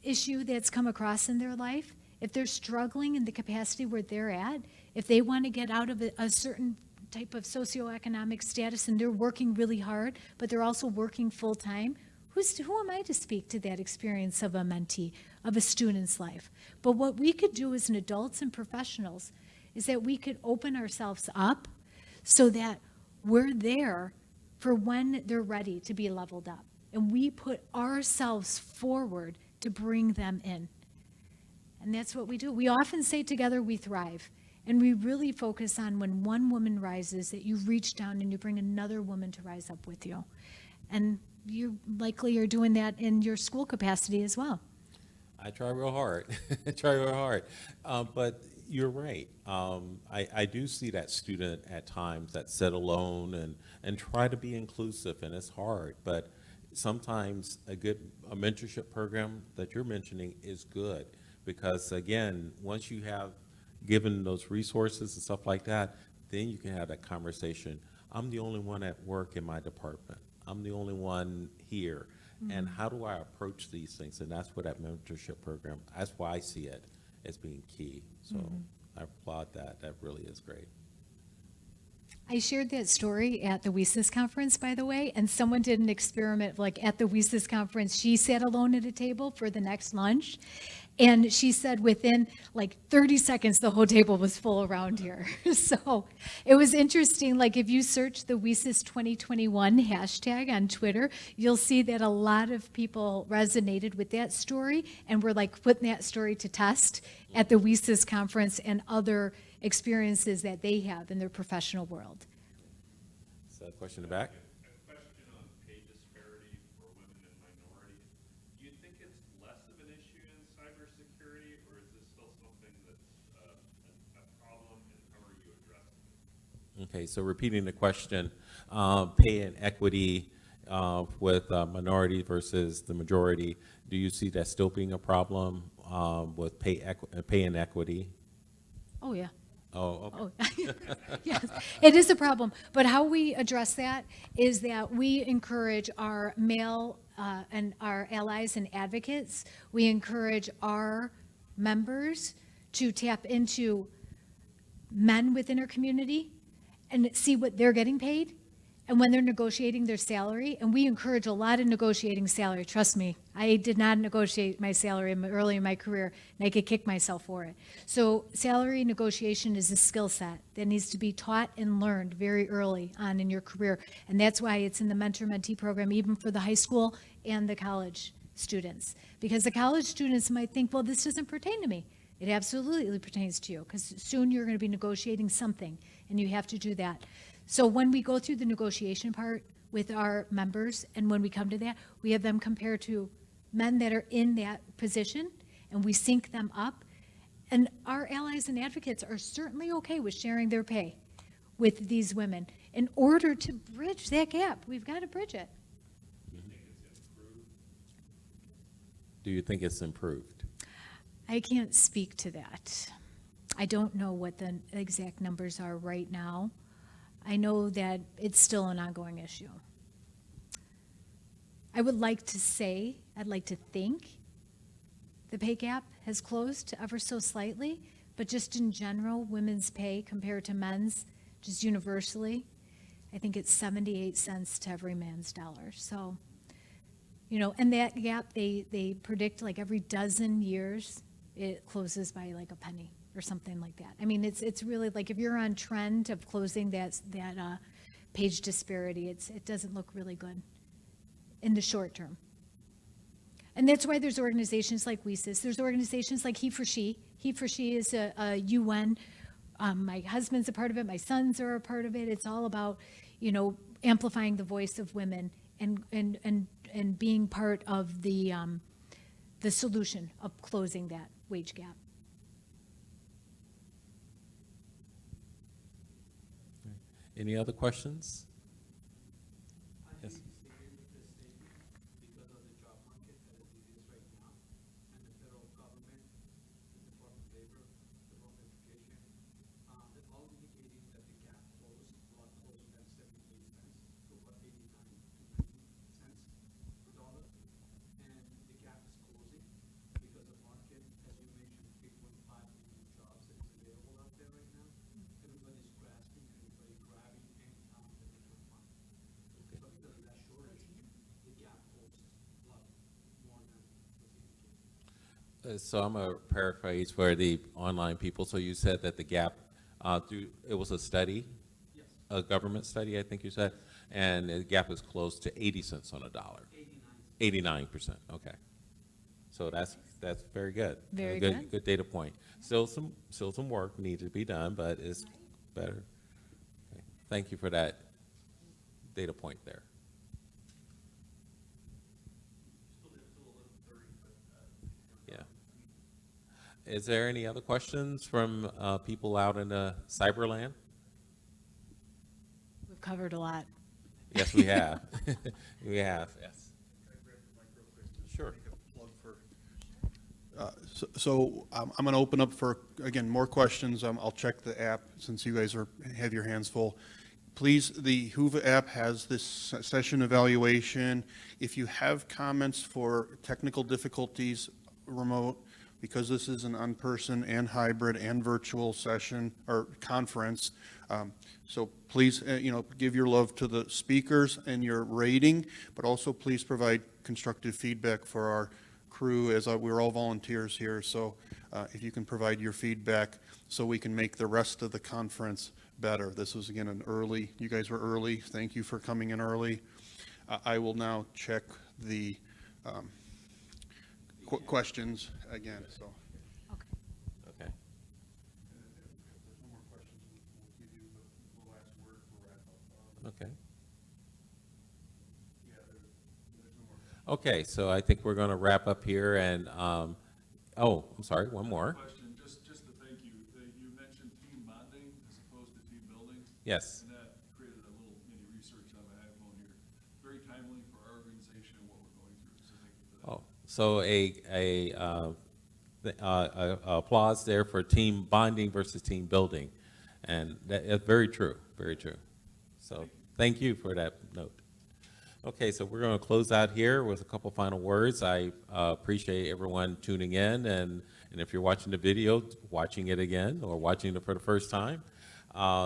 issue that's come across in their life. If they're struggling in the capacity where they're at, if they want to get out of a certain type of socioeconomic status and they're working really hard, but they're also working full time, who am I to speak to that experience of a mentee, of a student's life? But what we could do as an adults and professionals is that we could open ourselves up so that we're there for when they're ready to be leveled up. And we put ourselves forward to bring them in. And that's what we do. We often say together we thrive. And we really focus on when one woman rises, that you reach down and you bring another woman to rise up with you. And you likely are doing that in your school capacity as well. I try real hard. But you're right. I do see that student at times that sit alone and try to be inclusive, and it's hard. But sometimes a mentorship program that you're mentioning is good because, again, once you have given those resources and stuff like that, then you can have that conversation. I'm the only one at work in my department. I'm the only one here. Mm-hmm. And how do I approach these things? And that's where that mentorship program, that's why I see it as being key. So I applaud that. That really is great. I shared that story at the WiCyS conference, by the way, and someone did an experiment like at the WiCyS conference. She sat alone at a table for the next lunch, And she said within like 30 seconds, the whole table was full around here. So it was interesting. Like if you search the WiCyS 2021 hashtag on Twitter, you'll see that a lot of people resonated with that story and were like putting that story to test at the WiCyS conference and other experiences that they have in their professional world. So question in the back? A question on pay disparity for women and minorities. Do you think it's less of an issue in cybersecurity, or is this still something that's a problem, and how are you addressing it? Okay, so repeating the question, pay inequity with minority versus the majority, do you see that still being a problem with pay inequity? Oh, yeah. Oh, okay. Oh, yes, it is a problem. But how we address that is that we encourage our male and our allies and advocates, we encourage our members to tap into men within our community and see what they're getting paid and when they're negotiating their salary. And we encourage a lot of negotiating salary. Trust me, I did not negotiate my salary early in my career, and I could kick myself for it. So salary negotiation is a skill set that needs to be taught and learned very early on in your career. And that's why it's in the mentor-mentee program, even for the high school and the college students. Because the college students might think, well, this doesn't pertain to me. It absolutely pertains to you, because soon you're going to be negotiating something, and you have to do that. So when we go through the negotiation part with our members, and when we come to that, we have them compare to men that are in that position, and we sync them up. And our allies and advocates are certainly okay with sharing their pay with these women in order to bridge that gap. We've got to bridge it. Do you think it's improved? I can't speak to that. I don't know what the exact numbers are right now. I know that it's still an ongoing issue. I would like to say, I'd like to think the pay gap has closed ever so slightly, but just in general, women's pay compared to men's, just universally, I think it's 78 cents to every man's dollar. So, you know, and that gap, they predict like every dozen years, it closes by like a penny or something like that. I mean, it's really like if you're on trend of closing that page disparity, it doesn't look really good in the short term. And that's why there's organizations like WiCyS. There's organizations like He for She. He for She is a UN. My husband's a part of it. My sons are a part of it. It's all about, you know, amplifying the voice of women and being part of the solution of closing that wage gap. Any other questions? Yes. Because of the job market that it is right now, and the federal government, the Department of Labor, Department of Education, they're all indicating that the gap closed at 78 cents to about 89 to 90 cents per dollar, and the gap is closing because the market, as you mentioned, 3.5 million jobs that is available out there right now. Everybody's grasping and everybody grabbing any talent that they can find. So because of that shortage, the gap closed a lot more than was indicated. So I'm going to paraphrase for the online people. So you said that the gap, it was a study, Yes, a government study, I think you said, and the gap is close to 80 cents on a dollar. 89. 89%, okay. So that's very good. Very A good. Good data point. Still some work needs to be done, but it's better. Okay. Thank you for that data point there. Yeah. Is there any other questions from people out in the cyberland? We've covered a lot. Yes, we have. We have, yes. Sure. So I'm going to open up for, again, more questions. I'll check the app since you guys have your hands full. Please, the Whova app has this session evaluation. If you have comments for technical difficulties remote, because this is an in-person and hybrid and virtual session or conference, so please, give your love to the speakers and your rating, but also please provide constructive feedback for crew, as we're all volunteers here, so if you can provide your feedback so we can make the rest of the conference better. This was, again, you guys were early. Thank you for coming in early. I will now check the questions again, so. Okay. Okay. Okay. Okay, so I think we're going to wrap up here, and, oh, I'm sorry, one more. Question, just to thank you. You mentioned team bonding as opposed to team building. Yes. And that created a little mini research on my iPhone here. Very timely for our organization and what we're going through, so thank you for that. Oh, so applause there for team bonding versus team building. And that's very true, very true. So thank you for that note. Okay, so we're going to close out here with a couple final words. I appreciate everyone tuning in, and if you're watching the video, watching it again or watching it for the first time.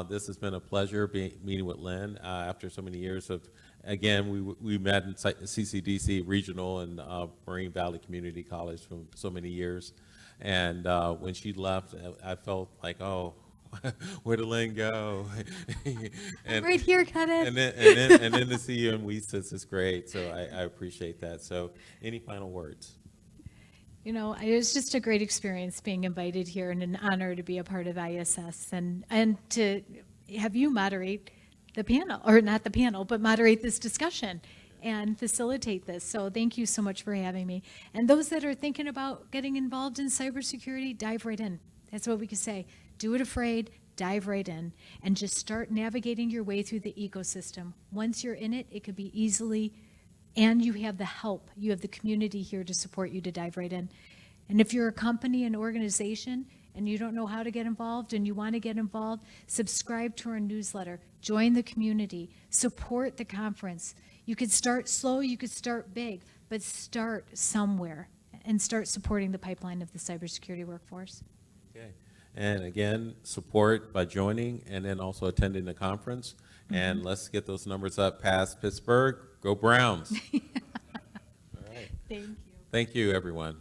This has been a pleasure meeting with Lynn after so many years of, again, we met in CCDC Regional and Marine Valley Community College for so many years. And when she left, I felt like, oh, where did Lynn go? I'm right here, Kenneth. And then to see you in WiCyS is great. So I appreciate that. So any final words? You know, it was just a great experience being invited here and an honor to be a part of ISS and to have you moderate the panel, or not the panel, but moderate this discussion and facilitate this. So thank you so much for having me. And those that are thinking about getting involved in cybersecurity, dive right in. That's what we could say. Do it afraid, dive right in, and just start navigating your way through the ecosystem. Once you're in it, it could be easily, and you have the help. You have the community here to support you to dive right in. And if you're a company, an organization, and you don't know how to get involved and you want to get involved, subscribe to our newsletter, join the community, support the conference. You could start slow, you could start big, but start somewhere and start supporting the pipeline of the cybersecurity workforce. Okay. And again, support by joining and then also attending the conference. And let's get those numbers up past Pittsburgh. Go Browns. All right. Thank you. Thank you, everyone.